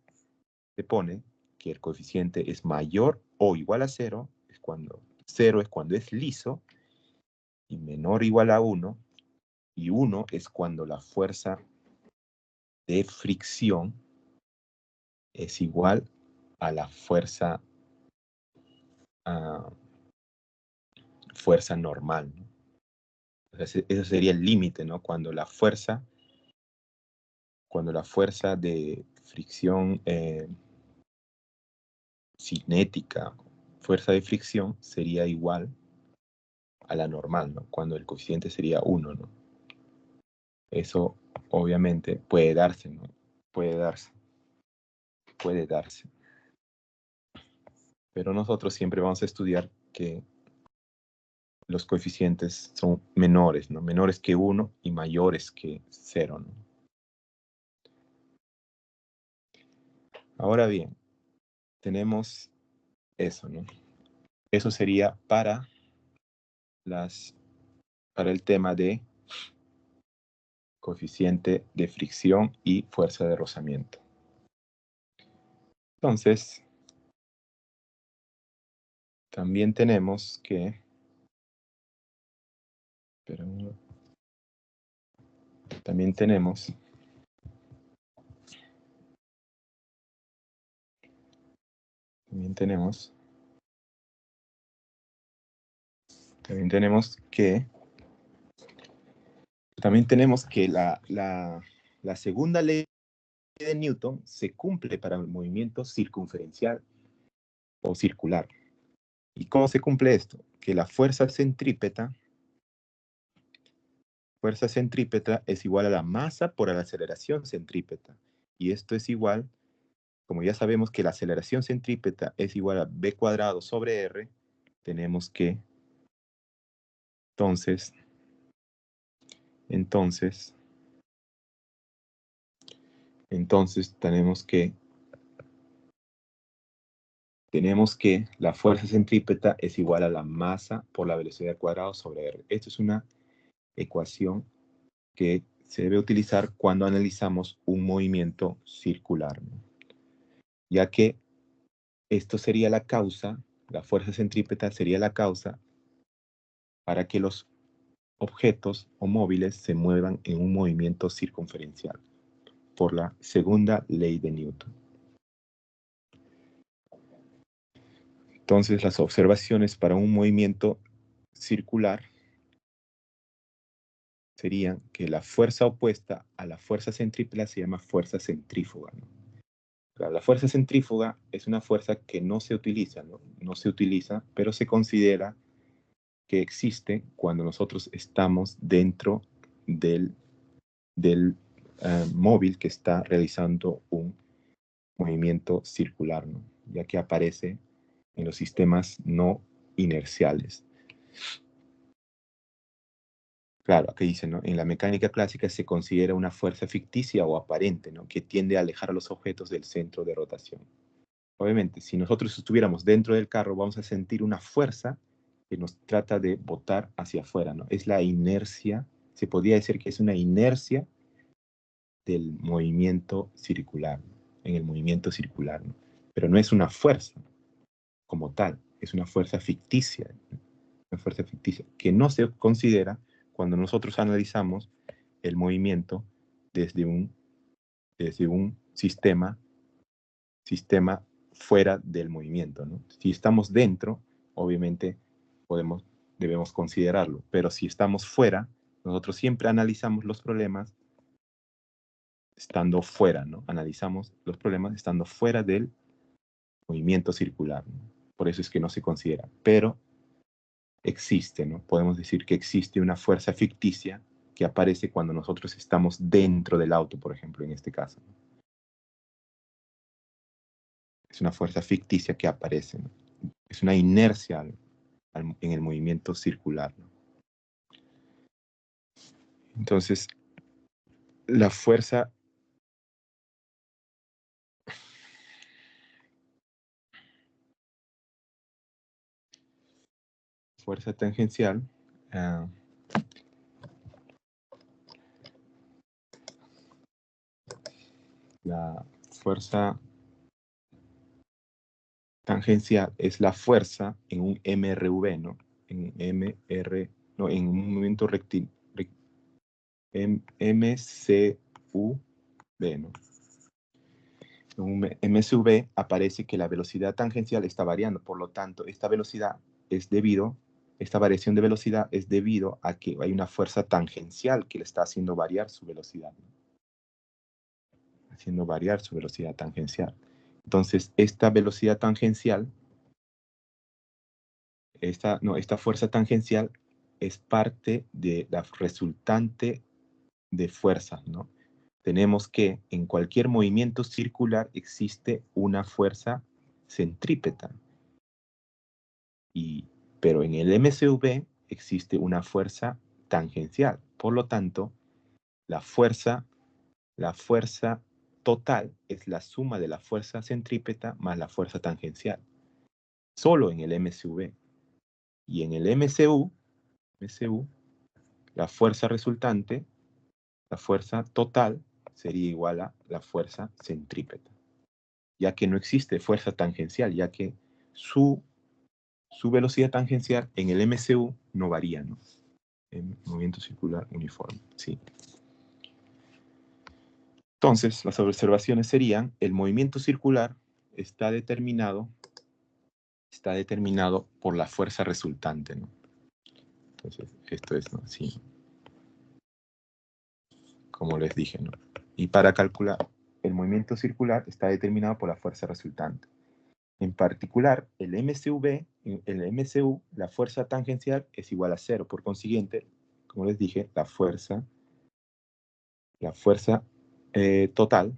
pone que el coeficiente es mayor o igual a 0, es cuando 0 es cuando es liso, y menor o igual a 1, y 1 es cuando la fuerza de fricción es igual a la fuerza normal, ¿no? O sea, ese sería el límite, ¿no? Cuando la fuerza de fricción cinética, fuerza de fricción, sería igual a la normal, ¿no? Cuando el coeficiente sería 1, ¿no? Eso obviamente puede darse, ¿no? Puede darse. Pero nosotros siempre vamos a estudiar que los coeficientes son menores, ¿no? Menores que 1 y mayores que 0, ¿no? Ahora bien, tenemos eso, ¿no? Eso sería para el tema de coeficiente de fricción y fuerza de rozamiento. Entonces, también tenemos que, también tenemos que la segunda ley de Newton se cumple para el movimiento circunferencial o circular. ¿Y cómo se cumple esto? Que la fuerza centrípeta es igual a la masa por la aceleración centrípeta. Y esto es igual, como ya sabemos que la aceleración centrípeta es igual a b cuadrado sobre r, tenemos que, entonces tenemos que la fuerza centrípeta es igual a la masa por la velocidad al cuadrado sobre r. Esto es una ecuación que se debe utilizar cuando analizamos un movimiento circular, ¿no? Ya que esto sería la causa, la fuerza centrípeta sería la causa para que los objetos o móviles se muevan en un movimiento circunferencial, por la segunda ley de Newton. Entonces, las observaciones para un movimiento circular serían que la fuerza opuesta a la fuerza centrípeta se llama fuerza centrífuga, ¿no? La fuerza centrífuga es una fuerza que no se utiliza, ¿no? No se utiliza, pero se considera que existe cuando nosotros estamos dentro del móvil que está realizando un movimiento circular, ¿no? Ya que aparece en los sistemas no inerciales. Claro, aquí dice, ¿no? En la mecánica clásica se considera una fuerza ficticia o aparente, ¿no? Que tiende a alejar a los objetos del centro de rotación. Obviamente, si nosotros estuviéramos dentro del carro, vamos a sentir una fuerza que nos trata de botar hacia afuera, ¿no? Es la inercia, se podría decir que es una inercia del movimiento circular, ¿no? En el movimiento circular, ¿no? Pero no es una fuerza como tal, es una fuerza ficticia, ¿no? Una fuerza ficticia que no se considera cuando nosotros analizamos el movimiento desde un desde un sistema fuera del movimiento, ¿no? Si estamos dentro, obviamente debemos considerarlo, pero si estamos fuera, nosotros siempre analizamos los problemas estando fuera, ¿no? Analizamos los problemas estando fuera del movimiento circular, ¿no? Por eso es que no se considera, pero existe, ¿no? Podemos decir que existe una fuerza ficticia que aparece cuando nosotros estamos dentro del auto, por ejemplo, en este caso, ¿no? Es una fuerza ficticia que aparece, ¿no? Es una inercia en el movimiento circular, ¿no? Entonces, la fuerza tangencial, la fuerza tangencial es la fuerza en un MRV, ¿no? En un movimiento rectilíneo, MCUV, ¿no? En un MCV aparece que la velocidad tangencial está variando, por lo tanto, esta variación de velocidad es debido a que hay una fuerza tangencial que le está haciendo variar su velocidad, ¿no? Haciendo variar su velocidad tangencial. Entonces, esta velocidad tangencial, esta fuerza tangencial es parte de la resultante de fuerzas, ¿no? Tenemos que en cualquier movimiento circular existe una fuerza centrípeta, pero en el MCV existe una fuerza tangencial. Por lo tanto, la fuerza total es la suma de la fuerza centrípeta más la fuerza tangencial. Solo en el MCV. Y en el MCU, la fuerza resultante, la fuerza total, sería igual a la fuerza centrípeta, ya que no existe fuerza tangencial, ya que su velocidad tangencial en el MCU no varía, ¿no? En movimiento circular uniforme, sí. Entonces, las observaciones serían: el movimiento circular está determinado por la fuerza resultante, ¿no? Entonces, esto es, ¿no? Sí. Como les dije, ¿no? Y para calcular, el movimiento circular está determinado por la fuerza resultante. En particular, el MCU, la fuerza tangencial es igual a 0. Por consiguiente, como les dije, la fuerza total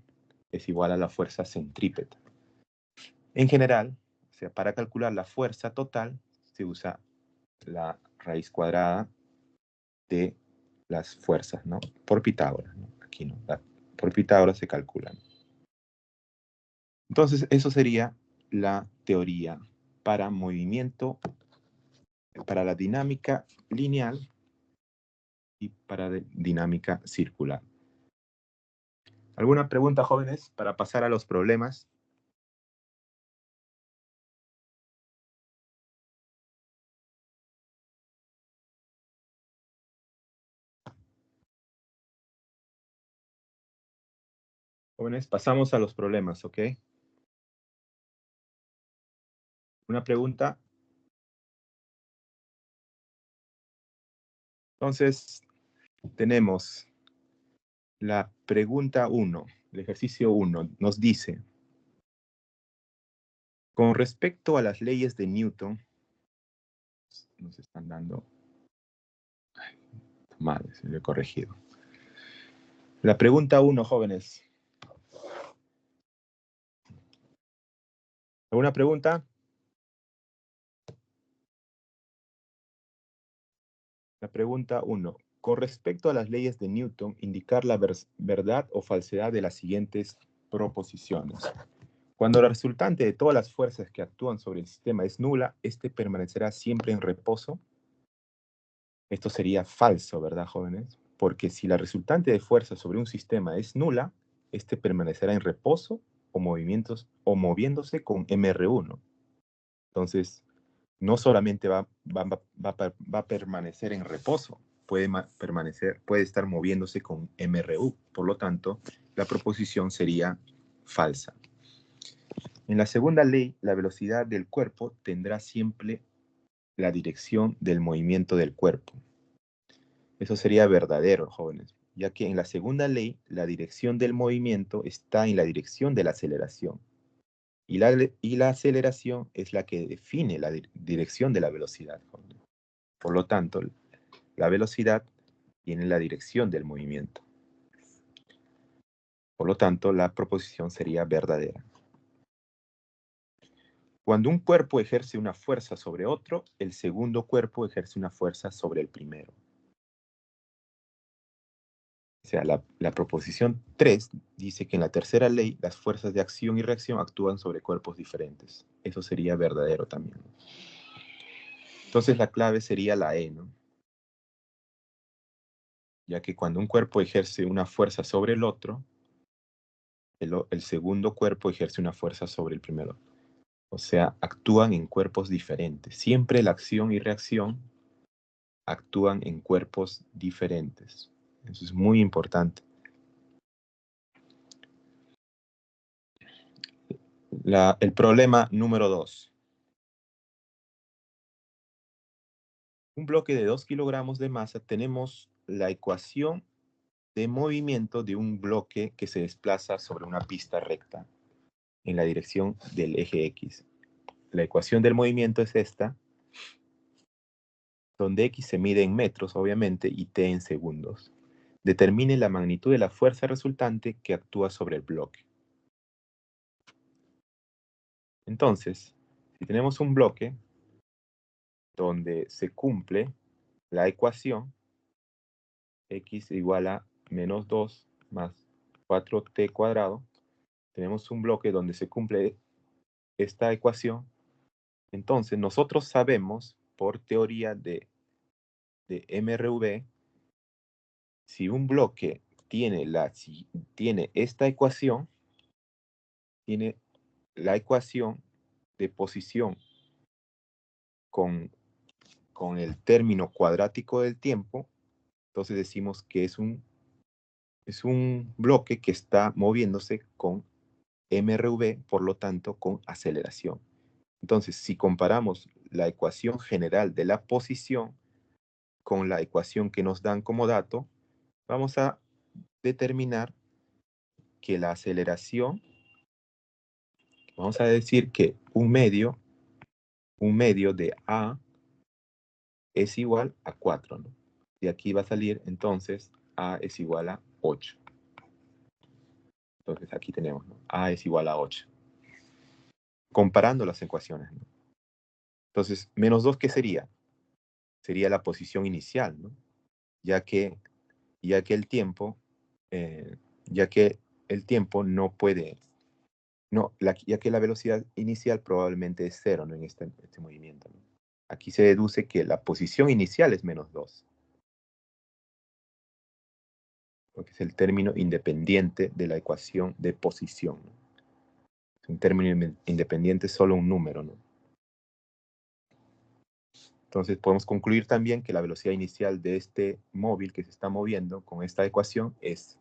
es igual a la fuerza centrípeta. En general, o sea, para calcular la fuerza total, se usa la raíz cuadrada de las fuerzas, ¿no? Por Pitágoras, ¿no? Aquí no, por Pitágoras se calculan. Entonces, eso sería la teoría para movimiento, para la dinámica lineal y para dinámica circular. ¿Alguna pregunta, jóvenes, para pasar a los problemas? Jóvenes, pasamos a los problemas, ¿ok? ¿Una pregunta? Entonces, tenemos la pregunta 1, el ejercicio 1, nos dice: con respecto a las leyes de Newton, nos están dando, mal, se lo he corregido. La pregunta 1, jóvenes. ¿Alguna pregunta? La pregunta 1. Con respecto a las leyes de Newton, indicar la verdad o falsedad de las siguientes proposiciones. Cuando la resultante de todas las fuerzas que actúan sobre el sistema es nula, este permanecerá siempre en reposo. Esto sería falso, ¿verdad, jóvenes? Porque si la resultante de fuerza sobre un sistema es nula, este permanecerá en reposo o moviéndose con MR1. Entonces, no solamente va a permanecer en reposo, puede estar moviéndose con MRU. Por lo tanto, la proposición sería falsa. En la segunda ley, la velocidad del cuerpo tendrá siempre la dirección del movimiento del cuerpo. Eso sería verdadero, jóvenes, ya que en la segunda ley, la dirección del movimiento está en la dirección de la aceleración. Y la aceleración es la que define la dirección de la velocidad. Por lo tanto, la velocidad tiene la dirección del movimiento. Por lo tanto, la proposición sería verdadera. Cuando un cuerpo ejerce una fuerza sobre otro, el segundo cuerpo ejerce una fuerza sobre el primero. O sea, la proposición 3 dice que en la tercera ley las fuerzas de acción y reacción actúan sobre cuerpos diferentes. Eso sería verdadero también. Entonces la clave sería la E, ¿no? Ya que cuando un cuerpo ejerce una fuerza sobre el otro, el segundo cuerpo ejerce una fuerza sobre el primero. O sea, actúan en cuerpos diferentes. Siempre la acción y reacción actúan en cuerpos diferentes. Eso es muy importante. El problema número 2. Un bloque de 2 kilogramos de masa, tenemos la ecuación de movimiento de un bloque que se desplaza sobre una pista recta en la dirección del eje X. La ecuación del movimiento es esta, donde X se mide en metros, obviamente, y T en segundos. Determine la magnitud de la fuerza resultante que actúa sobre el bloque. Entonces, si tenemos un bloque donde se cumple la ecuación, X igual a menos 2 más 4T cuadrado, tenemos un bloque donde se cumple esta ecuación, entonces nosotros sabemos por teoría de MRV, si un bloque tiene esta ecuación, tiene la ecuación de posición con el término cuadrático del tiempo, entonces decimos que es un bloque que está moviéndose con MRV, por lo tanto, con aceleración. Entonces, si comparamos la ecuación general de la posición con la ecuación que nos dan como dato, vamos a determinar que la aceleración, vamos a decir que un medio de A es igual a 4, ¿no? Y aquí va a salir, entonces, A es igual a 8. Entonces, aquí tenemos, ¿no? A es igual a 8. Comparando las ecuaciones, ¿no? Entonces, menos 2, ¿qué sería? Sería la posición inicial, ¿no? Ya que el tiempo, no puede, ya que la velocidad inicial probablemente es 0, ¿no? En este movimiento, ¿no? Aquí se deduce que la posición inicial es menos 2. Porque es el término independiente de la ecuación de posición, ¿no? Es un término independiente, solo un número, ¿no? Entonces podemos concluir también que la velocidad inicial de este móvil que se está moviendo con esta ecuación es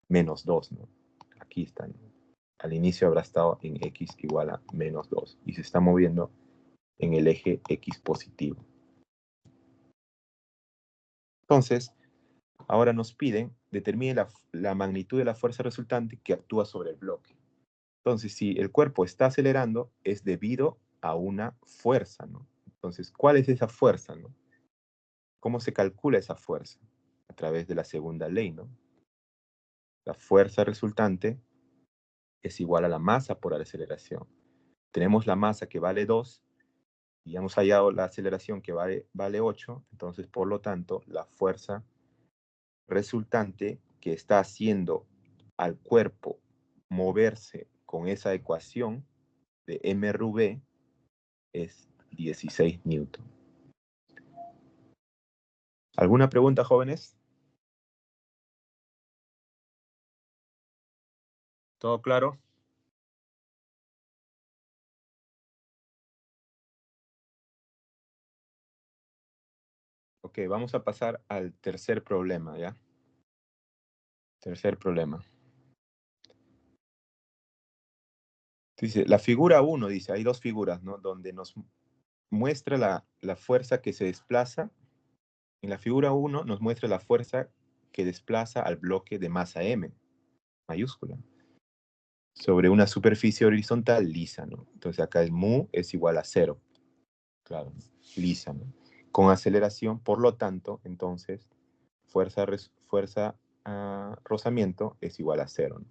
menos 2, ¿no? Aquí está, ¿no? Al inicio habrá estado en X igual a menos 2 y se está moviendo en el eje X positivo. Entonces, ahora nos piden, determine la magnitud de la fuerza resultante que actúa sobre el bloque. Entonces, si el cuerpo está acelerando, es debido a una fuerza, ¿no? Entonces, ¿cuál es esa fuerza, no? ¿Cómo se calcula esa fuerza? A través de la segunda ley, ¿no? La fuerza resultante es igual a la masa por la aceleración. Tenemos la masa que vale 2 y hemos hallado la aceleración que vale 8, entonces, por lo tanto, la fuerza resultante que está haciendo al cuerpo moverse con esa ecuación de MRV es 16 newton. ¿Alguna pregunta, jóvenes? ¿Todo claro? Ok. Ok, vamos a pasar al tercer problema, ¿ya? Tercer problema. Dice, la figura 1, dice, hay dos figuras, ¿no? Donde nos muestra la fuerza que se desplaza. En la figura 1 nos muestra la fuerza que desplaza al bloque de masa M, mayúscula, sobre una superficie horizontal lisa, ¿no? Entonces acá el mu es igual a 0, claro, lisa, ¿no? Con aceleración, por lo tanto, entonces, fuerza rozamiento es igual a 0, ¿no?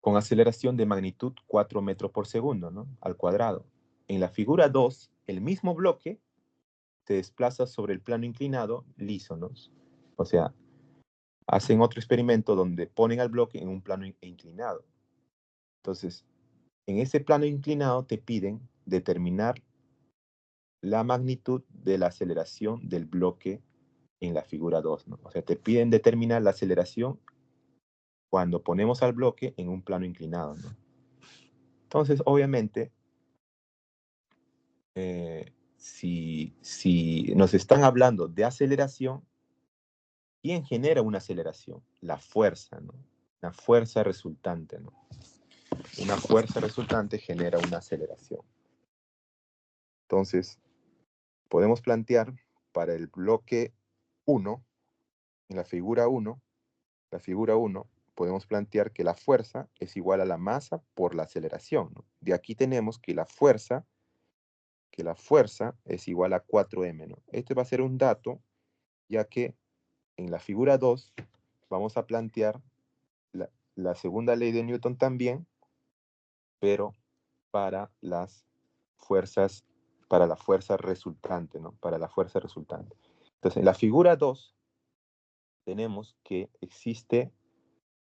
Con aceleración de magnitud 4 metros por segundo, ¿no? Al cuadrado. En la figura 2, el mismo bloque se desplaza sobre el plano inclinado liso, ¿no? O sea, hacen otro experimento donde ponen al bloque en un plano inclinado. Entonces, en ese plano inclinado te piden determinar la magnitud de la aceleración del bloque en la figura 2, ¿no? O sea, te piden determinar la aceleración cuando ponemos al bloque en un plano inclinado, ¿no? Entonces, obviamente, si nos están hablando de aceleración, ¿quién genera una aceleración? La fuerza, ¿no? La fuerza resultante, ¿no? Una fuerza resultante genera una aceleración. Entonces, podemos plantear para el bloque 1, en la figura 1, podemos plantear que la fuerza es igual a la masa por la aceleración, ¿no? De aquí tenemos que la fuerza es igual a 4m, ¿no? Este va a ser un dato, ya que en la figura 2 vamos a plantear la segunda ley de Newton también, pero para las fuerzas, para la fuerza resultante, ¿no? Para la fuerza resultante. Entonces, en la figura 2 tenemos que existe,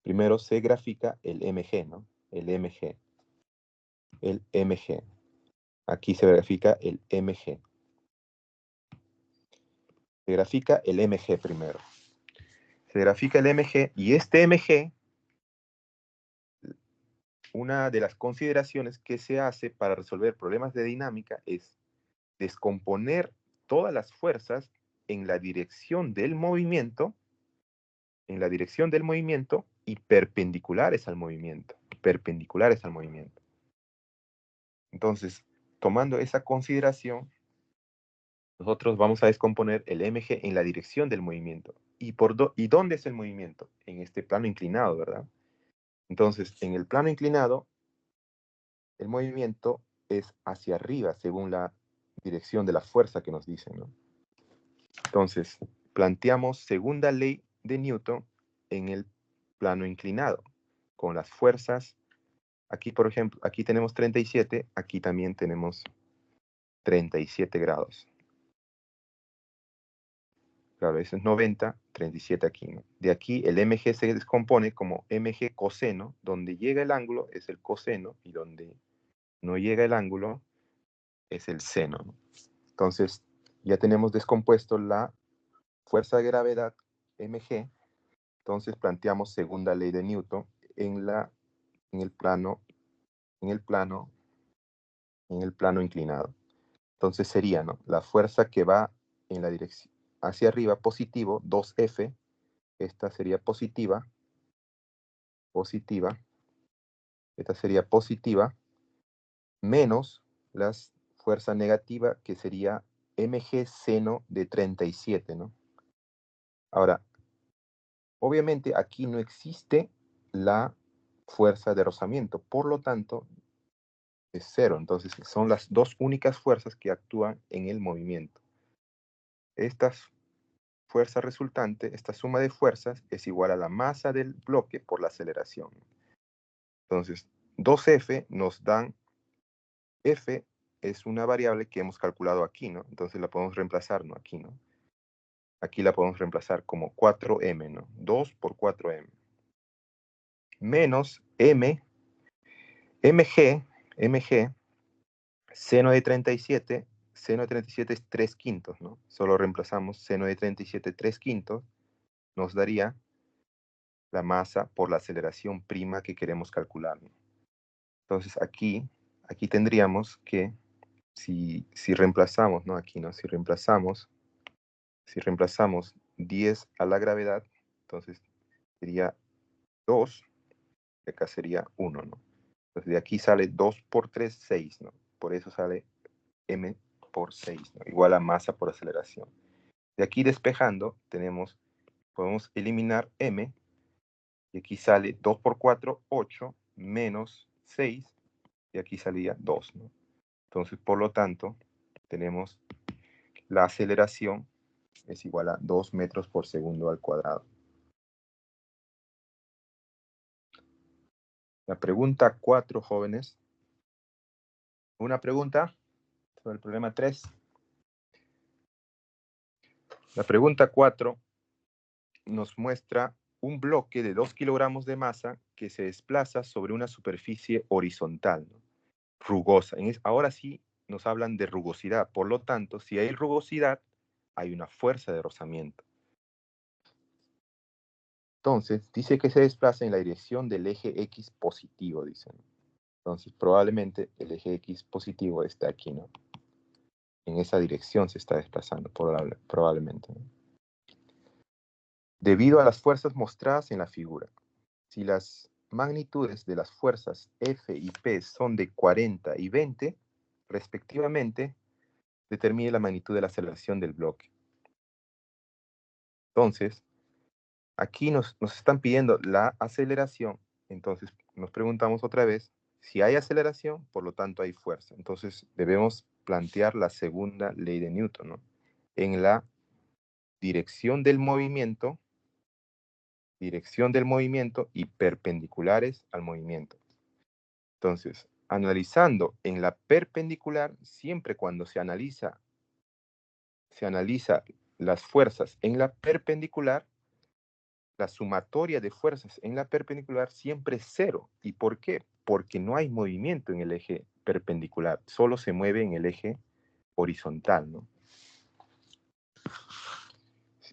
primero se grafica el mg, ¿no? El mg. Aquí se grafica el mg. Se grafica el mg primero. Se grafica el mg y este mg, una de las consideraciones que se hace para resolver problemas de dinámica es descomponer todas las fuerzas en la dirección del movimiento, y perpendiculares al movimiento. Entonces, tomando esa consideración, nosotros vamos a descomponer el mg en la dirección del movimiento. ¿Y dónde es el movimiento? En este plano inclinado, ¿verdad? Entonces, en el plano inclinado, el movimiento es hacia arriba, según la dirección de la fuerza que nos dicen, ¿no? Entonces, planteamos segunda ley de Newton en el plano inclinado, con las fuerzas. Aquí, por ejemplo, aquí tenemos 37, aquí también tenemos 37 grados. Claro, eso es 90, 37 aquí, ¿no? De aquí el mg se descompone como mg coseno, donde llega el ángulo es el coseno y donde no llega el ángulo es el seno, ¿no? Entonces, ya tenemos descompuesto la fuerza de gravedad mg. Entonces planteamos segunda ley de Newton en el plano inclinado. Entonces sería, ¿no? La fuerza que va en la dirección hacia arriba, positivo, 2F, esta sería positiva, esta sería positiva, menos la fuerza negativa, que sería mg seno de 37, ¿no? Ahora, obviamente aquí no existe la fuerza de rozamiento, por lo tanto, es 0. Entonces, son las dos únicas fuerzas que actúan en el movimiento. Esta fuerza resultante, esta suma de fuerzas, es igual a la masa del bloque por la aceleración. Entonces, 2F nos dan, F es una variable que hemos calculado aquí, ¿no? Entonces la podemos reemplazar, ¿no? Aquí, ¿no? Aquí la podemos reemplazar como 4m, ¿no? 2 por 4m. Menos mg, seno de 37, es 3 quintos, ¿no? Solo reemplazamos seno de 37 3 quintos, nos daría la masa por la aceleración prima que queremos calcular, ¿no? Entonces aquí tendríamos que si reemplazamos, ¿no? Aquí, ¿no? Si reemplazamos 10 a la gravedad, entonces sería 2, y acá sería 1, ¿no? Entonces de aquí sale 2 por 3, 6, ¿no? Por eso sale m por 6, ¿no? Igual a masa por aceleración. De aquí despejando, podemos eliminar m, y aquí sale 2 por 4, 8, menos 6, y aquí salía 2, ¿no? Entonces, por lo tanto, tenemos la aceleración es igual a 2 metros por segundo al cuadrado. La pregunta 4, jóvenes. Una pregunta sobre el problema 3. La pregunta 4 nos muestra un bloque de 2 kilogramos de masa que se desplaza sobre una superficie horizontal, ¿no? Rugosa. Ahora sí nos hablan de rugosidad. Por lo tanto, si hay rugosidad, hay una fuerza de rozamiento. Entonces, dice que se desplaza en la dirección del eje X positivo, dicen. Entonces, probablemente el eje X positivo está aquí, ¿no? En esa dirección se está desplazando, probablemente, ¿no? Debido a las fuerzas mostradas en la figura, si las magnitudes de las fuerzas F y P son de 40 y 20, respectivamente, determine la magnitud de la aceleración del bloque. Entonces, aquí nos están pidiendo la aceleración. Entonces, nos preguntamos otra vez, si hay aceleración, por lo tanto hay fuerza. Entonces, debemos plantear la segunda ley de Newton, ¿no? En la dirección del movimiento y perpendiculares al movimiento. Entonces, analizando en la perpendicular, siempre cuando se analiza las fuerzas en la perpendicular, la sumatoria de fuerzas en la perpendicular siempre es 0. ¿Y por qué? Porque no hay movimiento en el eje perpendicular, solo se mueve en el eje horizontal, ¿no?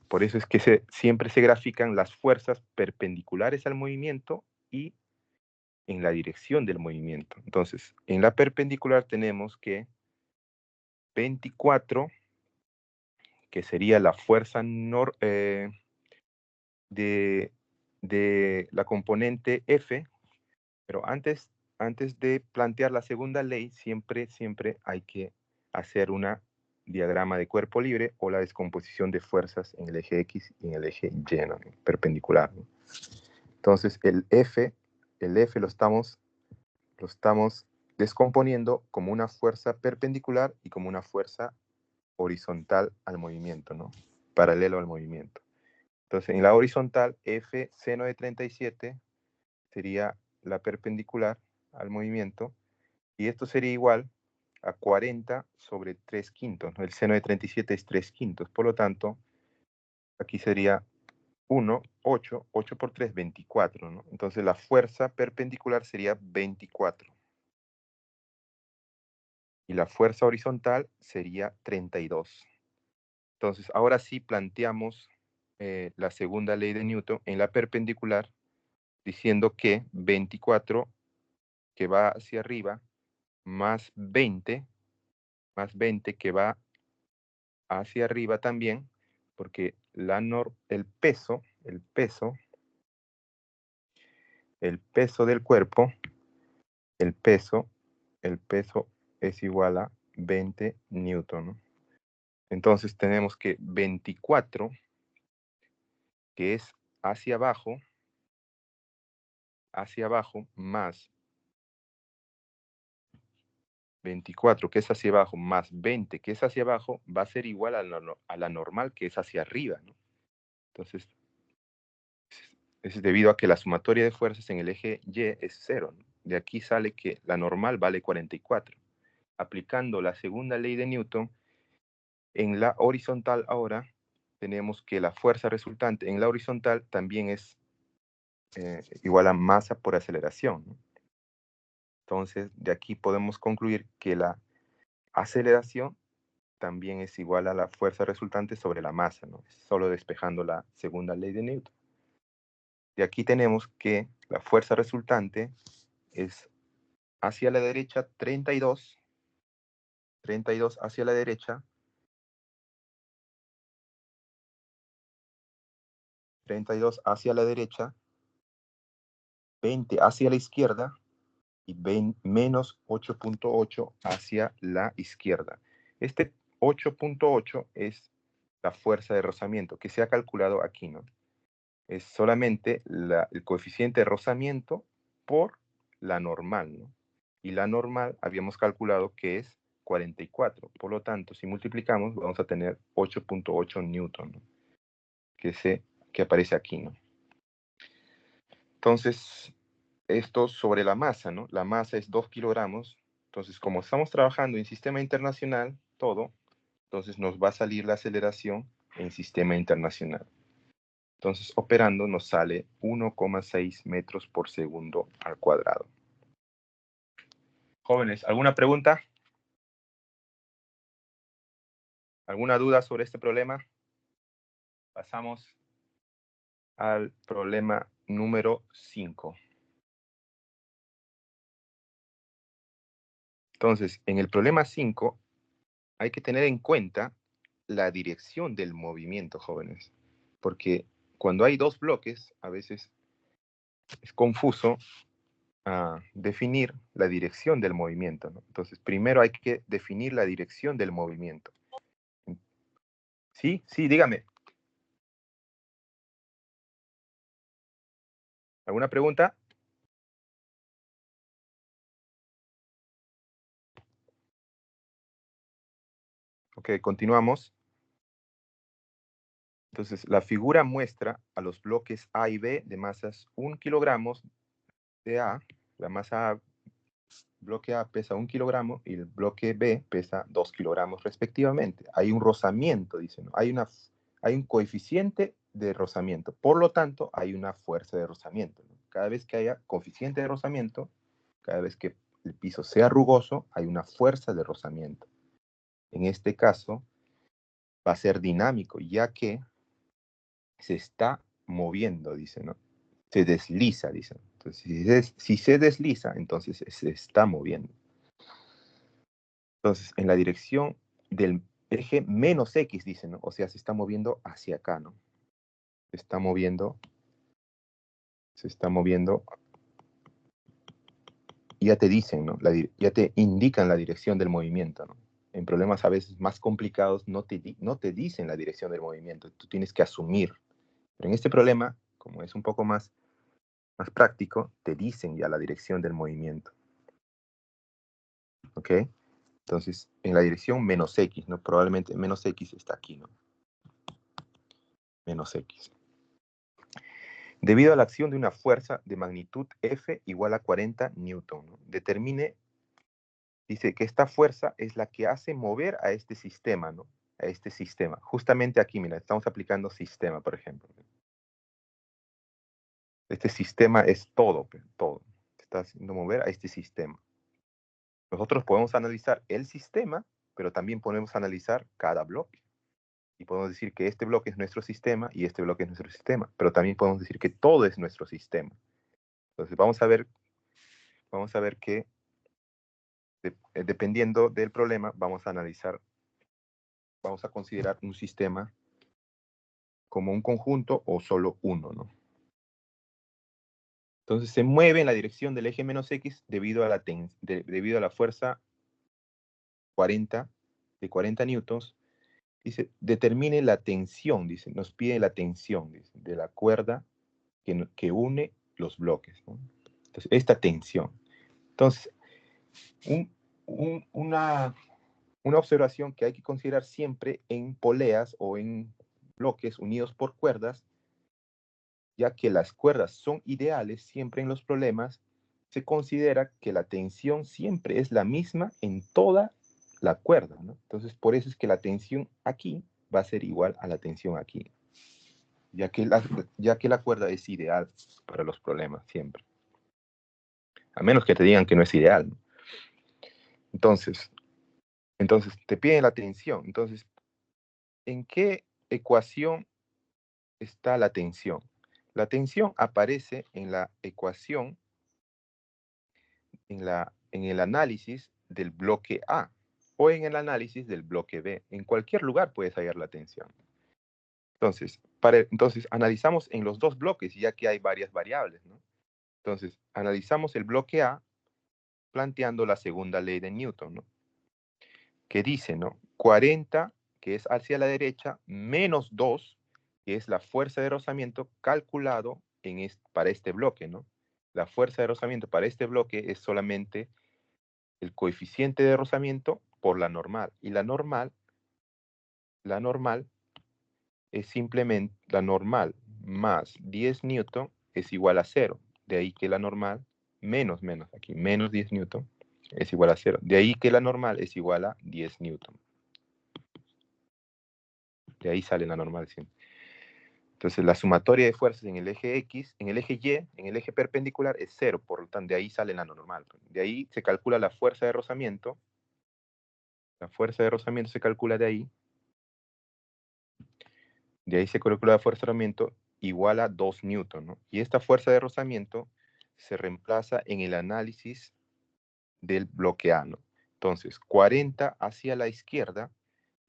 Por eso es que siempre se grafican las fuerzas perpendiculares al movimiento y en la dirección del movimiento. Entonces, en la perpendicular tenemos que 24, que sería la fuerza de la componente F, pero antes de plantear la segunda ley, siempre hay que hacer una diagrama de cuerpo libre o la descomposición de fuerzas en el eje X y en el eje Y, ¿no? Perpendicular, ¿no? Entonces, el F lo estamos descomponiendo como una fuerza perpendicular y como una fuerza horizontal al movimiento, ¿no? Paralelo al movimiento. Entonces, en la horizontal, F seno de 37 sería la perpendicular al movimiento, y esto sería igual a 40 sobre 3 quintos, ¿no? El seno de 37 es 3 quintos, por lo tanto, aquí sería 1, 8 por 3, 24, ¿no? Entonces la fuerza perpendicular sería 24. Y la fuerza horizontal sería 32. Entonces, ahora sí planteamos la segunda ley de Newton en la perpendicular, diciendo que 24 que va hacia arriba, más 20 que va hacia arriba también, porque el peso del cuerpo, el peso es igual a 20 newton, ¿no? Entonces tenemos que 24, que es hacia abajo, más 24, que es hacia abajo, más 20, que es hacia abajo, va a ser igual a la normal, que es hacia arriba, ¿no? Entonces, es debido a que la sumatoria de fuerzas en el eje Y es 0, ¿no? De aquí sale que la normal vale 44. Aplicando la segunda ley de Newton, en la horizontal ahora, tenemos que la fuerza resultante en la horizontal también es igual a masa por aceleración, ¿no? Entonces, de aquí podemos concluir que la aceleración también es igual a la fuerza resultante sobre la masa, ¿no? Solo despejando la segunda ley de Newton. De aquí tenemos que la fuerza resultante es hacia la derecha 32 32 hacia la derecha, 32 hacia la derecha, 20 hacia la izquierda y menos 8.8 hacia la izquierda. Este 8.8 es la fuerza de rozamiento que se ha calculado aquí, ¿no? Es solamente el coeficiente de rozamiento por la normal, ¿no? Y la normal habíamos calculado que es 44. Por lo tanto, si multiplicamos, vamos a tener 8.8 newton, ¿no? que aparece aquí, ¿no? Entonces, esto sobre la masa, ¿no? La masa es 2 kilogramos. Entonces, como estamos trabajando en sistema internacional, todo, entonces nos va a salir la aceleración en sistema internacional. Entonces, operando nos sale 1,6 metros por segundo al cuadrado. Jóvenes, ¿alguna pregunta? ¿Alguna duda sobre este problema? Pasamos al problema número 5. Entonces, en el problema 5 hay que tener en cuenta la dirección del movimiento, jóvenes. Porque cuando hay dos bloques, a veces es confuso definir la dirección del movimiento, ¿no? Entonces, primero hay que definir la dirección del movimiento. Sí, dígame. ¿Alguna pregunta? Ok, continuamos. Entonces, la figura muestra a los bloques A y B de masas 1 kilogramo de A. La masa A, bloque A pesa 1 kilogramo y el bloque B pesa 2 kilogramos respectivamente. Hay un rozamiento, dicen, ¿no? Hay un coeficiente de rozamiento. Por lo tanto, hay una fuerza de rozamiento, ¿no? Cada vez que haya coeficiente de rozamiento, cada vez que el piso sea rugoso, hay una fuerza de rozamiento. En este caso, va a ser dinámico, ya que se está moviendo, dice, ¿no? Se desliza, dice. Entonces, si se desliza, entonces se está moviendo. Entonces, en la dirección del eje menos X, dice, ¿no? O sea, se está moviendo hacia acá, ¿no? Se está moviendo. Ya te dicen, ¿no? Ya te indican la dirección del movimiento, ¿no? En problemas a veces más complicados no te dicen la dirección del movimiento. Tú tienes que asumir. Pero en este problema, como es un poco más práctico, te dicen ya la dirección del movimiento. ¿Ok? Entonces, en la dirección menos X, ¿no? Probablemente menos X está aquí, ¿no? Menos X. Debido a la acción de una fuerza de magnitud F igual a 40 newton, ¿no? Dice que esta fuerza es la que hace mover a este sistema, ¿no? A este sistema. Justamente aquí, mira, estamos aplicando sistema, por ejemplo. Este sistema es todo. Está haciendo mover a este sistema. Nosotros podemos analizar el sistema, pero también podemos analizar cada bloque. Y podemos decir que este bloque es nuestro sistema y este bloque es nuestro sistema. Pero también podemos decir que todo es nuestro sistema. Entonces vamos a ver que dependiendo del problema, vamos a considerar un sistema como un conjunto o solo uno, ¿no? Entonces se mueve en la dirección del eje menos X debido a la fuerza 40 newtons. Dice, determine la tensión, dice, nos pide la tensión, dice, de la cuerda que une los bloques, ¿no? Entonces, esta tensión. Entonces, una observación que hay que considerar siempre en poleas o en bloques unidos por cuerdas, ya que las cuerdas son ideales siempre en los problemas, se considera que la tensión siempre es la misma en toda la cuerda, ¿no? Entonces, por eso es que la tensión aquí va a ser igual a la tensión aquí, ya que la cuerda es ideal para los problemas siempre. A menos que te digan que no es ideal, ¿no? Entonces te piden la tensión. Entonces, ¿en qué ecuación está la tensión? La tensión aparece en la ecuación, en el análisis del bloque A. o en el análisis del bloque B. En cualquier lugar puedes hallar la tensión. Entonces, analizamos en los dos bloques, ya que hay varias variables, ¿no? Entonces, analizamos el bloque A planteando la segunda ley de Newton, ¿no? Que dice, ¿no? 40, que es hacia la derecha, menos 2, que es la fuerza de rozamiento calculado para este bloque, ¿no? La fuerza de rozamiento para este bloque es solamente el coeficiente de rozamiento por la normal. Y la normal es simplemente la normal más 10 newton es igual a 0. De ahí que la normal, menos 10 newton es igual a 0. De ahí que la normal es igual a 10 newton. De ahí sale la normal siempre. Entonces, la sumatoria de fuerzas en el eje X, en el eje Y, en el eje perpendicular es 0. Por lo tanto, de ahí sale la normal. De ahí se calcula la fuerza de rozamiento. La fuerza de rozamiento se calcula de ahí. De ahí se calcula la fuerza de rozamiento igual a 2 newton, ¿no? Y esta fuerza de rozamiento se reemplaza en el análisis del bloque A, ¿no? Entonces, 40 hacia la izquierda,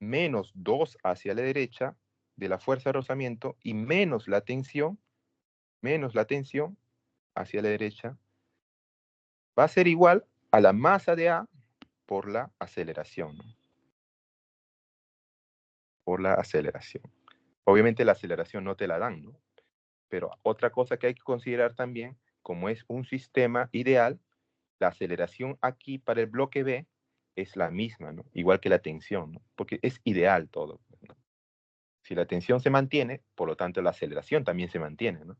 menos 2 hacia la derecha de la fuerza de rozamiento y menos la tensión hacia la derecha, va a ser igual a la masa de A por la aceleración, ¿no? Por la aceleración. Obviamente la aceleración no te la dan, ¿no? Pero otra cosa que hay que considerar también, como es un sistema ideal, la aceleración aquí para el bloque B es la misma, ¿no? Igual que la tensión, ¿no? Porque es ideal todo, ¿no? Si la tensión se mantiene, por lo tanto la aceleración también se mantiene, ¿no?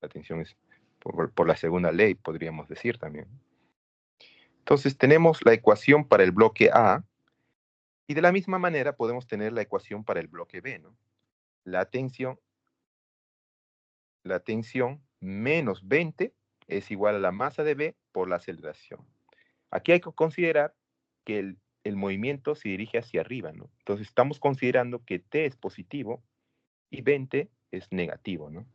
La tensión es por la segunda ley, podríamos decir también. Entonces tenemos la ecuación para el bloque A, y de la misma manera podemos tener la ecuación para el bloque B, ¿no? La tensión menos 20 es igual a la masa de B por la aceleración. Aquí hay que considerar que el movimiento se dirige hacia arriba, ¿no? Entonces estamos considerando que T es positivo y 20 es negativo, ¿no?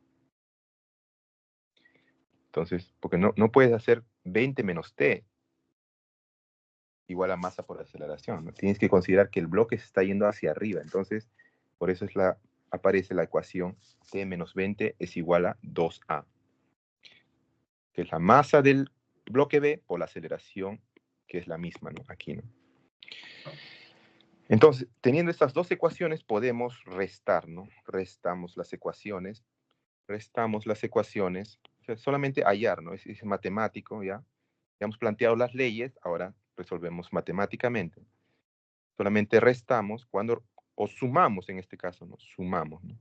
Entonces, porque no puedes hacer 20 menos T igual a masa por aceleración, ¿no? Tienes que considerar que el bloque se está yendo hacia arriba. Entonces, por eso aparece la ecuación T menos 20 es igual a 2A, que es la masa del bloque B por la aceleración, que es la misma, ¿no? Aquí, ¿no? Entonces, teniendo estas dos ecuaciones, podemos restar, ¿no? Restamos las ecuaciones, o sea, solamente hallar, ¿no? Es matemático, ¿ya? Ya hemos planteado las leyes, ahora resolvemos matemáticamente. Solamente restamos o sumamos en este caso, ¿no? Sumamos, ¿no?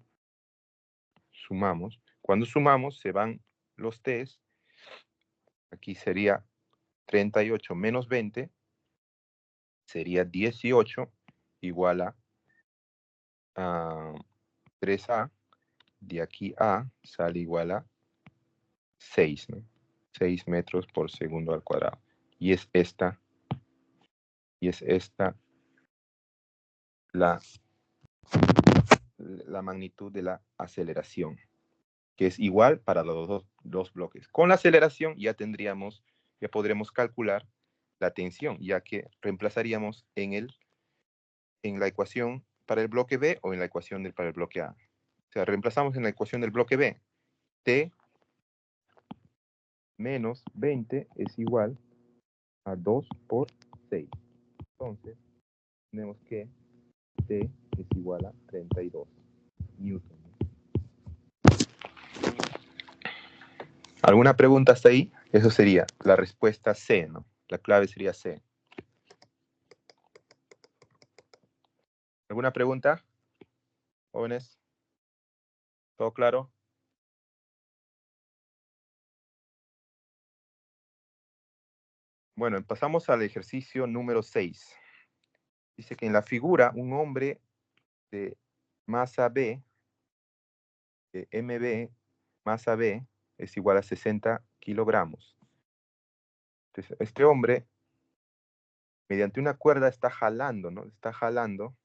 Sumamos. Cuando sumamos, se van los t's. Aquí sería 38 menos 20, sería 18 igual a 3A. De aquí A sale igual a 6, ¿no? 6 metros por segundo al cuadrado. Y es esta la magnitud de la aceleración, que es igual para los dos bloques. Con la aceleración ya podremos calcular la tensión, ya que reemplazaríamos en la ecuación para el bloque B o en la ecuación para el bloque A. O sea, reemplazamos en la ecuación del bloque B. T menos 20 es igual a 2 por 6. Entonces, tenemos que T es igual a 32 newton. ¿Alguna pregunta hasta ahí? Eso sería la respuesta C, ¿no? La clave sería C. ¿Alguna pregunta, jóvenes? ¿Todo claro? Bueno, pasamos al ejercicio número 6. Dice que en la figura, un hombre de masa B, de MB, masa B, es igual a 60 kilogramos. Entonces, este hombre, mediante una cuerda, está jalando, ¿no? Está jalando,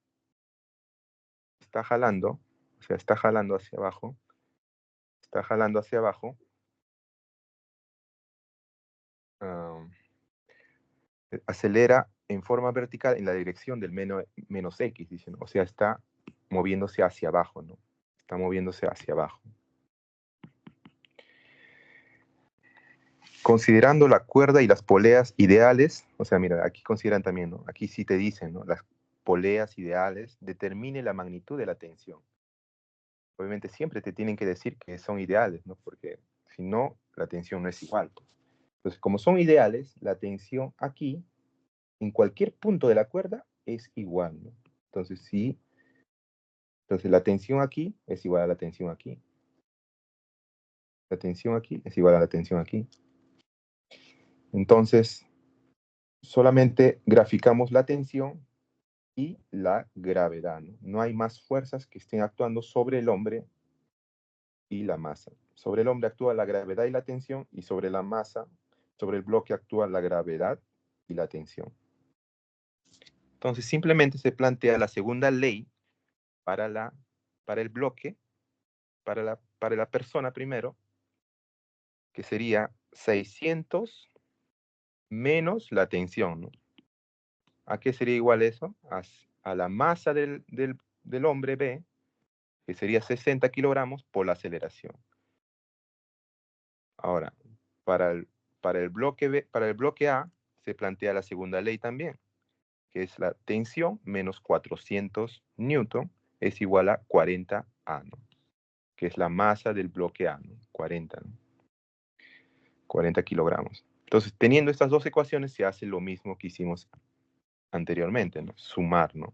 o sea, está jalando hacia abajo. Está jalando hacia abajo. Acelera en forma vertical en la dirección del menos X, dicen. O sea, está moviéndose hacia abajo, ¿no? Está moviéndose hacia abajo. Considerando la cuerda y las poleas ideales, o sea, mira, aquí consideran también, ¿no? Aquí sí te dicen, ¿no? Las poleas ideales, determine la magnitud de la tensión. Obviamente siempre te tienen que decir que son ideales, ¿no? Porque si no, la tensión no es igual, pues. Entonces, como son ideales, la tensión aquí, en cualquier punto de la cuerda, es igual, ¿no? Entonces, sí. Entonces, la tensión aquí es igual a la tensión aquí. La tensión aquí es igual a la tensión aquí. Entonces, solamente graficamos la tensión y la gravedad, ¿no? No hay más fuerzas que estén actuando sobre el hombre y la masa. Sobre el hombre actúa la gravedad y la tensión, y sobre la masa, sobre el bloque actúa la gravedad y la tensión. Entonces, simplemente se plantea la segunda ley para el bloque, para la persona primero, que sería 600 menos la tensión, ¿no? ¿A qué sería igual eso? A la masa del hombre B, que sería 60 kilogramos por la aceleración. Ahora, para el bloque B, para el bloque A, se plantea la segunda ley también, que es la tensión menos 400 newton es igual a 40 A, ¿no? Que es la masa del bloque A, ¿no? 40, ¿no? 40 kilogramos. Entonces, teniendo estas dos ecuaciones, se hace lo mismo que hicimos anteriormente, ¿no? Sumar, ¿no?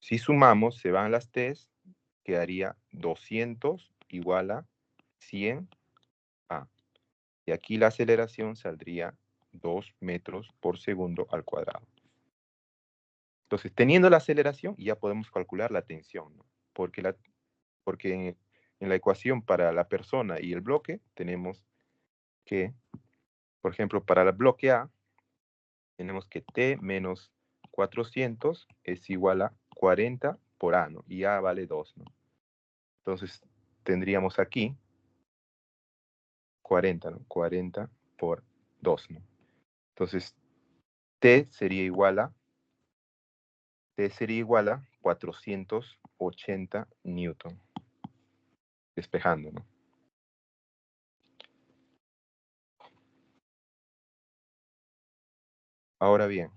Si sumamos, se van las T's, quedaría 200 igual a 100 A. Y aquí la aceleración saldría 2 metros por segundo al cuadrado. Entonces, teniendo la aceleración, ya podemos calcular la tensión, ¿no? Porque en la ecuación para la persona y el bloque, tenemos que, por ejemplo, para el bloque A, tenemos que T menos 400 es igual a 40 por A, ¿no? Y A vale 2, ¿no? Entonces, tendríamos aquí 40, ¿no? 40 por 2, ¿no? Entonces, T sería igual a 480 newton. Despejando, ¿no? Ahora bien,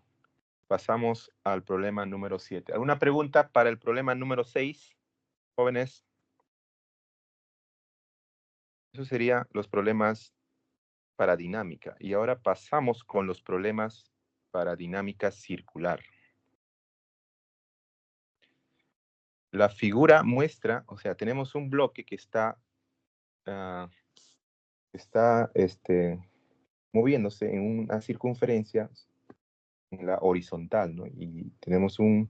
pasamos al problema número 7. ¿Alguna pregunta para el problema número 6, jóvenes? Eso serían los problemas para dinámica. Y ahora pasamos con los problemas para dinámica circular. La figura muestra, o sea, tenemos un bloque que está moviéndose en una circunferencia en la horizontal, ¿no? Y tenemos un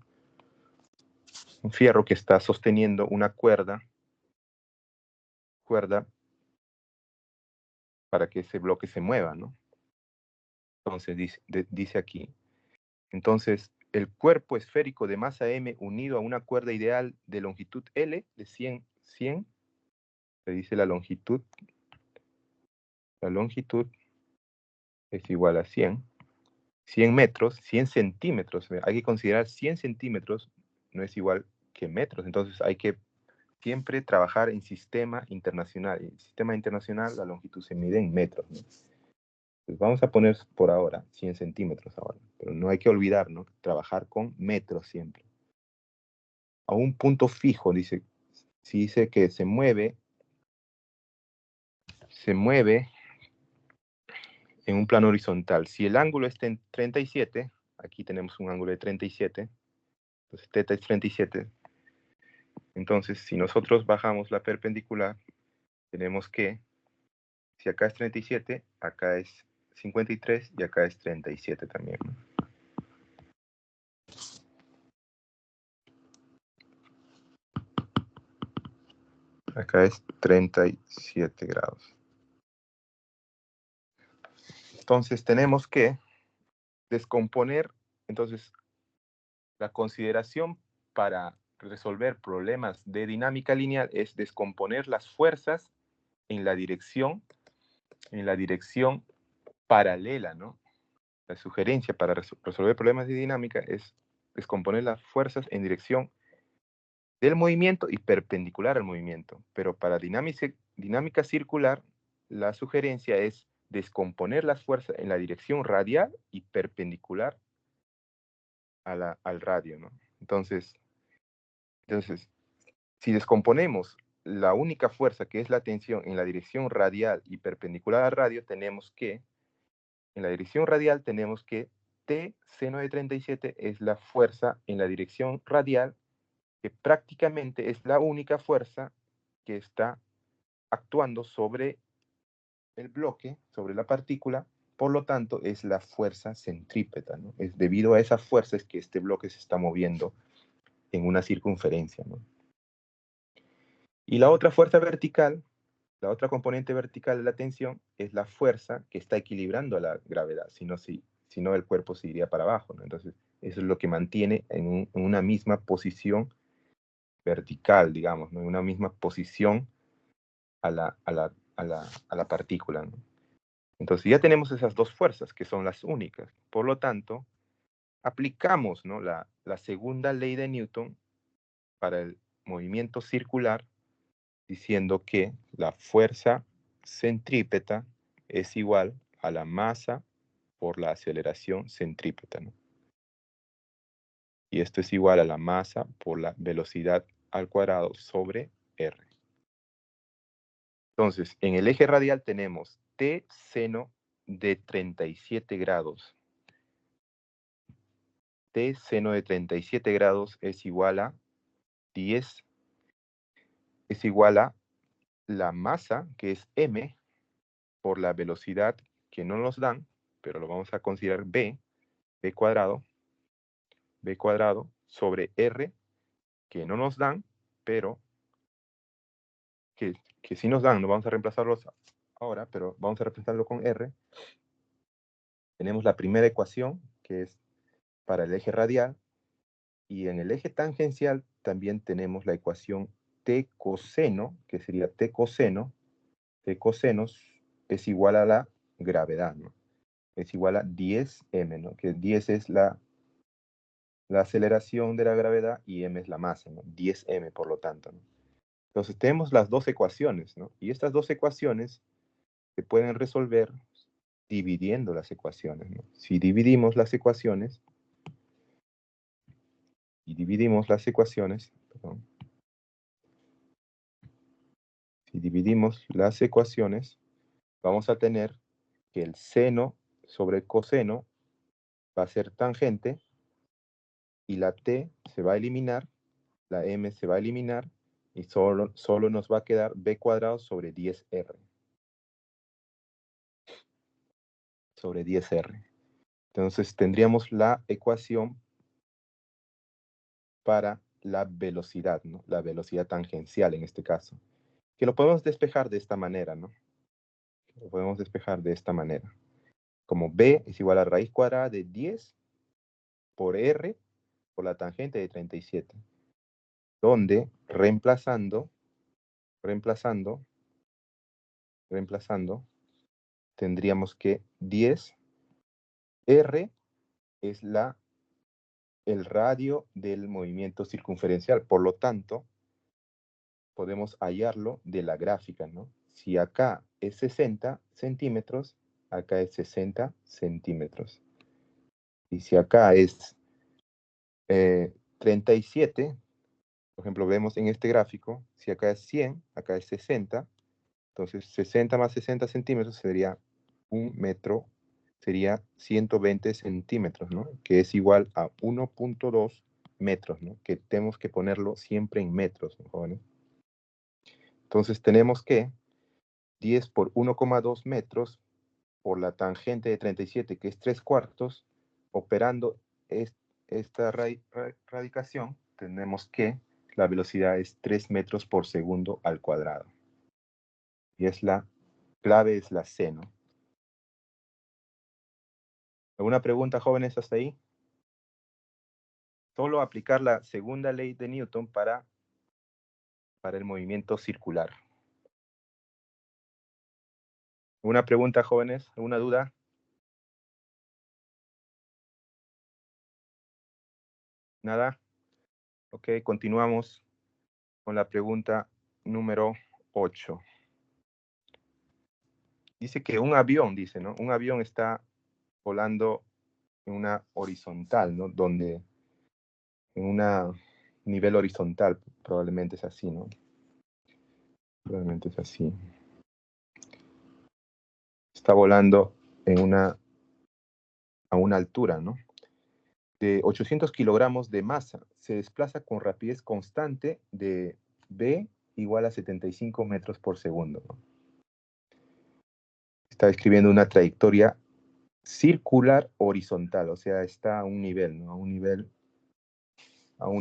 fierro que está sosteniendo una cuerda para que ese bloque se mueva, ¿no? Entonces dice aquí, entonces el cuerpo esférico de masa m unido a una cuerda ideal de longitud L de 100, se dice la longitud es igual a 100 metros, 100 centímetros, hay que considerar 100 centímetros no es igual que metros, entonces hay que siempre trabajar en sistema internacional. En sistema internacional la longitud se mide en metros, ¿no? Pues vamos a poner por ahora 100 centímetros ahora, pero no hay que olvidar, ¿no? Trabajar con metros siempre. A un punto fijo, dice, si dice que se mueve en un plano horizontal. Si el ángulo está en 37, aquí tenemos un ángulo de 37, entonces θ es 37, entonces si nosotros bajamos la perpendicular, tenemos que, si acá es 37, acá es 53 y acá es 37 también, ¿no? Acá es 37 grados. Entonces tenemos que descomponer, entonces la consideración para resolver problemas de dinámica lineal es descomponer las fuerzas en la dirección paralela, ¿no? La sugerencia para resolver problemas de dinámica es descomponer las fuerzas en dirección del movimiento y perpendicular al movimiento. Pero para dinámica circular, la sugerencia es descomponer las fuerzas en la dirección radial y perpendicular al radio, ¿no? Entonces, si descomponemos la única fuerza, que es la tensión, en la dirección radial y perpendicular al radio, tenemos que, en la dirección radial tenemos que T seno de 37 es la fuerza en la dirección radial, que prácticamente es la única fuerza que está actuando sobre el bloque, sobre la partícula, por lo tanto es la fuerza centrípeta, ¿no? Es debido a esa fuerza es que este bloque se está moviendo en una circunferencia, ¿no? Y la otra fuerza vertical, la otra componente vertical de la tensión es la fuerza que está equilibrando a la gravedad, si no el cuerpo se iría para abajo, ¿no? Entonces, eso es lo que mantiene en una misma posición vertical, digamos, ¿no? En una misma posición a la partícula, ¿no? Entonces, ya tenemos esas dos fuerzas, que son las únicas. Por lo tanto, aplicamos, ¿no?, la segunda ley de Newton para el movimiento circular, diciendo que la fuerza centrípeta es igual a la masa por la aceleración centrípeta, ¿no? Y esto es igual a la masa por la velocidad al cuadrado sobre r. Entonces, en el eje radial tenemos T seno de 37 grados. T seno de 37 grados es igual a 10, es igual a la masa, que es m, por la velocidad que no nos dan, pero lo vamos a considerar b cuadrado, sobre r, que no nos dan, pero que sí nos dan. No vamos a reemplazarlos ahora, pero vamos a reemplazarlo con r. Tenemos la primera ecuación, que es para el eje radial, y en el eje tangencial también tenemos la ecuación t coseno, que sería t cosenos es igual a la gravedad, ¿no? Es igual a 10m, ¿no? Que 10 es la aceleración de la gravedad y m es la masa, ¿no? 10m, por lo tanto, ¿no? Entonces tenemos las dos ecuaciones, ¿no? Y estas dos ecuaciones se pueden resolver dividiendo las ecuaciones, ¿no? Si dividimos las ecuaciones, perdón, si dividimos las ecuaciones, vamos a tener que el seno sobre coseno va a ser tangente, y la t se va a eliminar, la m se va a eliminar, y solo nos va a quedar b cuadrado sobre 10r. Sobre 10r. Entonces tendríamos la ecuación para la velocidad, ¿no? La velocidad tangencial en este caso. Que lo podemos despejar de esta manera, ¿no? Lo podemos despejar de esta manera. Como b es igual a raíz cuadrada de 10 por r por la tangente de 37. Donde reemplazando, tendríamos que 10r es el radio del movimiento circunferencial. Por lo tanto, podemos hallarlo de la gráfica, ¿no? Si acá es 60 centímetros, acá es 60 centímetros. Y si acá es 37, por ejemplo, vemos en este gráfico, si acá es 100, acá es 60, entonces 60 más 60 centímetros sería 1 metro, sería 120 centímetros, ¿no? Que es igual a 1.2 metros, ¿no? Que tenemos que ponerlo siempre en metros, ¿no, jóvenes? Entonces tenemos que 10 por 1,2 metros por la tangente de 37, que es 3/4, operando esta radicación, tenemos que la velocidad es 3 metros por segundo al cuadrado. Y la clave es la c, ¿no? ¿Alguna pregunta, jóvenes, hasta ahí? Solo aplicar la segunda ley de Newton para el movimiento circular. ¿Alguna pregunta, jóvenes? ¿Alguna duda? ¿Nada? Ok, continuamos con la pregunta número 8. Dice que un avión, dice, ¿no? Un avión está volando en una horizontal, ¿no? Donde en un nivel horizontal, probablemente es así, ¿no? Probablemente es así. Está volando a una altura, ¿no? De 800 kilogramos de masa. Se desplaza con rapidez constante de v igual a 75 metros por segundo, ¿no? Está describiendo una trayectoria circular horizontal, o sea, está a un nivel, ¿no? A un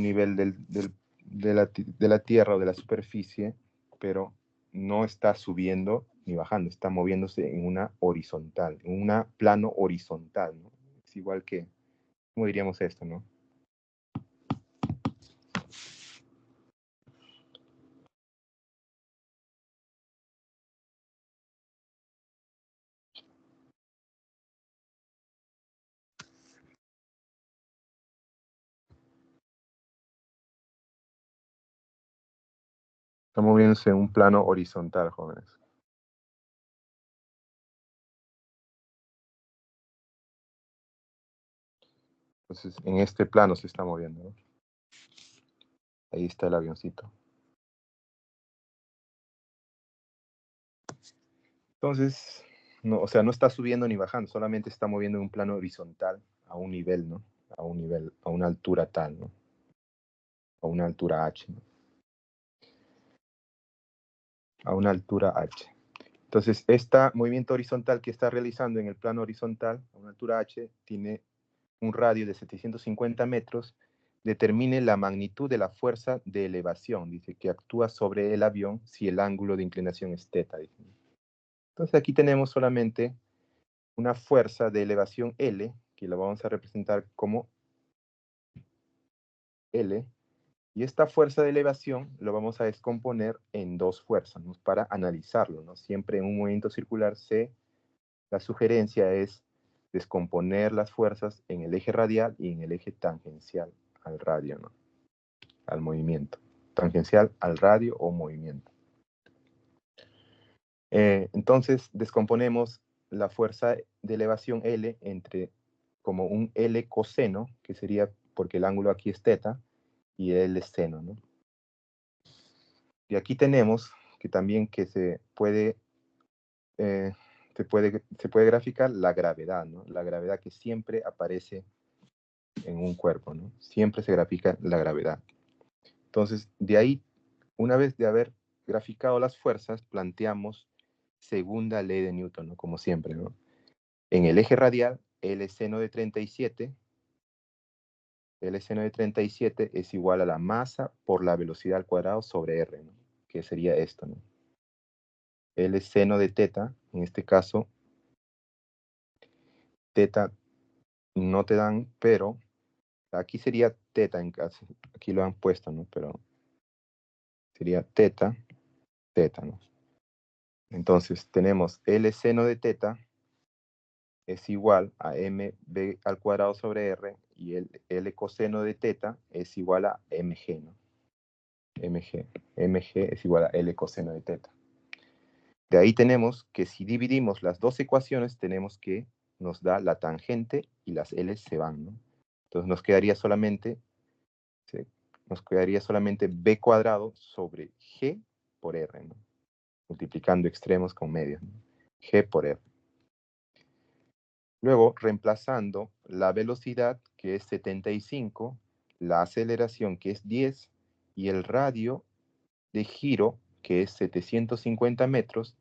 nivel de la Tierra o de la superficie, pero no está subiendo ni bajando, está moviéndose en una horizontal, en un plano horizontal, ¿no? Es igual que, ¿cómo diríamos esto, no? Está moviéndose en un plano horizontal, jóvenes. Entonces, en este plano se está moviendo, ¿no? Ahí está el avioncito. Entonces, no, o sea, no está subiendo ni bajando, solamente está moviendo en un plano horizontal a un nivel, ¿no? A un nivel, a una altura tal, ¿no? A una altura h, ¿no? A una altura h. Entonces, este movimiento horizontal que está realizando en el plano horizontal, a una altura h, tiene un radio de 750 metros, determine la magnitud de la fuerza de elevación, dice, que actúa sobre el avión si el ángulo de inclinación es θ. Dice. Entonces, aquí tenemos solamente una fuerza de elevación L, que la vamos a representar como L, y esta fuerza de elevación lo vamos a descomponer en dos fuerzas, ¿no? Para analizarlo, ¿no? Siempre en un movimiento circular la sugerencia es descomponer las fuerzas en el eje radial y en el eje tangencial al radio, ¿no? Al movimiento. Tangencial al radio o movimiento. Entonces, descomponemos la fuerza de elevación L como un L coseno, que sería porque el ángulo aquí es θ, y L seno, ¿no? Y aquí tenemos que también que se puede graficar la gravedad, ¿no? La gravedad que siempre aparece en un cuerpo, ¿no? Siempre se grafica la gravedad. Entonces, de ahí, una vez de haber graficado las fuerzas, planteamos segunda ley de Newton, ¿no? Como siempre, ¿no? En el eje radial, L seno de 37 es igual a la masa por la velocidad al cuadrado sobre R, ¿no? Que sería esto, ¿no? L seno de θ, en este caso, θ no te dan, pero aquí sería θ en caso, aquí lo han puesto, ¿no? Pero sería θ, ¿no? Entonces tenemos L seno de θ es igual a mb al cuadrado sobre r, y el L coseno de θ es igual a mg, ¿no? mg es igual a L coseno de θ. De ahí tenemos que si dividimos las dos ecuaciones, tenemos que nos da la tangente y las L se van, ¿no? Entonces nos quedaría solamente b cuadrado sobre g por r, ¿no? Multiplicando extremos con medios, ¿no? G por r. Luego, reemplazando la velocidad, que es 75, la aceleración, que es 10, y el radio de giro, que es 750 metros,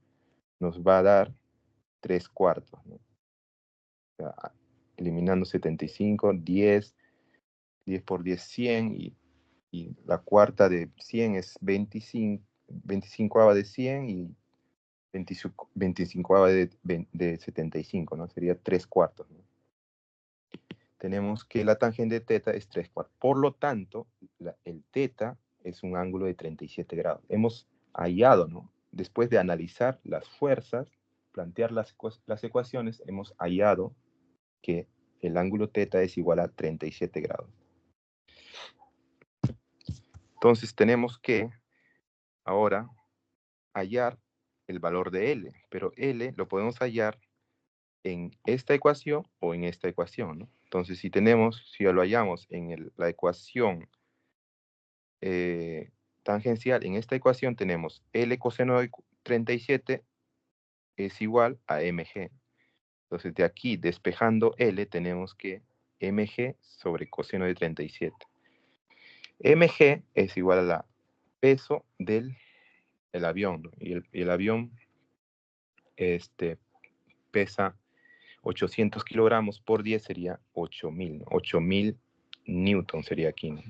nos va a dar 3/4, ¿no? O sea, eliminando 75, 10 por 10, 100, y la cuarta de 100 es 25 de 100 y 25 de 75, ¿no? Sería 3/4, ¿no? Tenemos que la tangente de θ es 3/4. Por lo tanto, el θ es un ángulo de 37 grados. Hemos hallado, ¿no? Después de analizar las fuerzas, plantear las ecuaciones, hemos hallado que el ángulo θ es igual a 37 grados. Entonces tenemos que ahora hallar el valor de L, pero L lo podemos hallar en esta ecuación o en esta ecuación, ¿no? Entonces si lo hallamos en la ecuación tangencial, en esta ecuación tenemos L coseno de 37 es igual a mg. Entonces de aquí, despejando L, tenemos que mg sobre coseno de 37. mg es igual a la peso del avión, ¿no? Y el avión pesa 800 kilogramos por 10 sería 8.000, ¿no? 8.000 newton sería aquí, ¿no?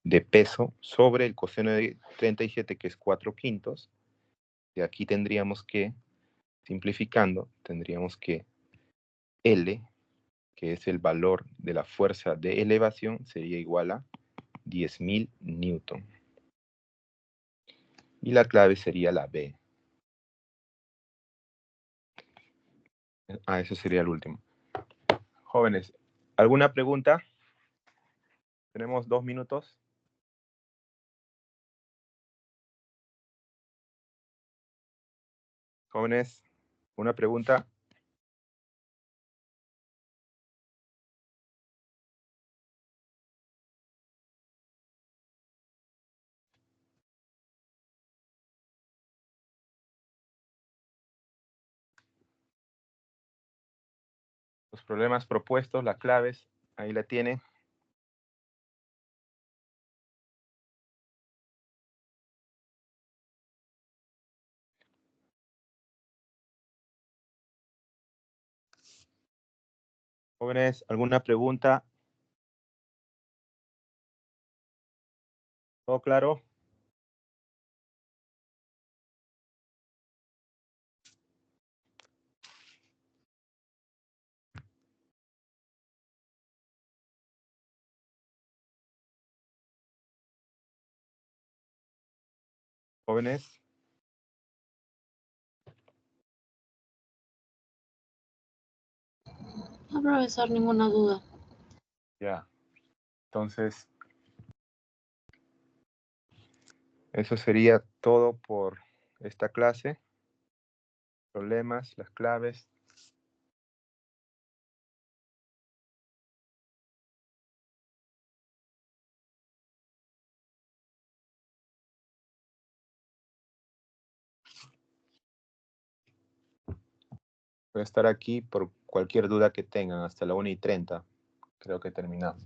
De peso sobre el coseno de 37, que es 4/5. De aquí tendríamos que, simplificando, tendríamos que L, que es el valor de la fuerza de elevación, sería igual a 10.000 newton. Y la clave sería la B. Eso sería el último. Jóvenes, ¿alguna pregunta? Tenemos 2 minutos. Jóvenes, ¿una pregunta? Los problemas propuestos, las claves, ahí la tienen. Jóvenes, ¿alguna pregunta? ¿Todo claro? Jóvenes. No, profesor, ninguna duda. Ya. Entonces, eso sería todo por esta clase. Problemas, las claves. Voy a estar aquí por cualquier duda que tengan hasta la 1:30. Creo que terminamos.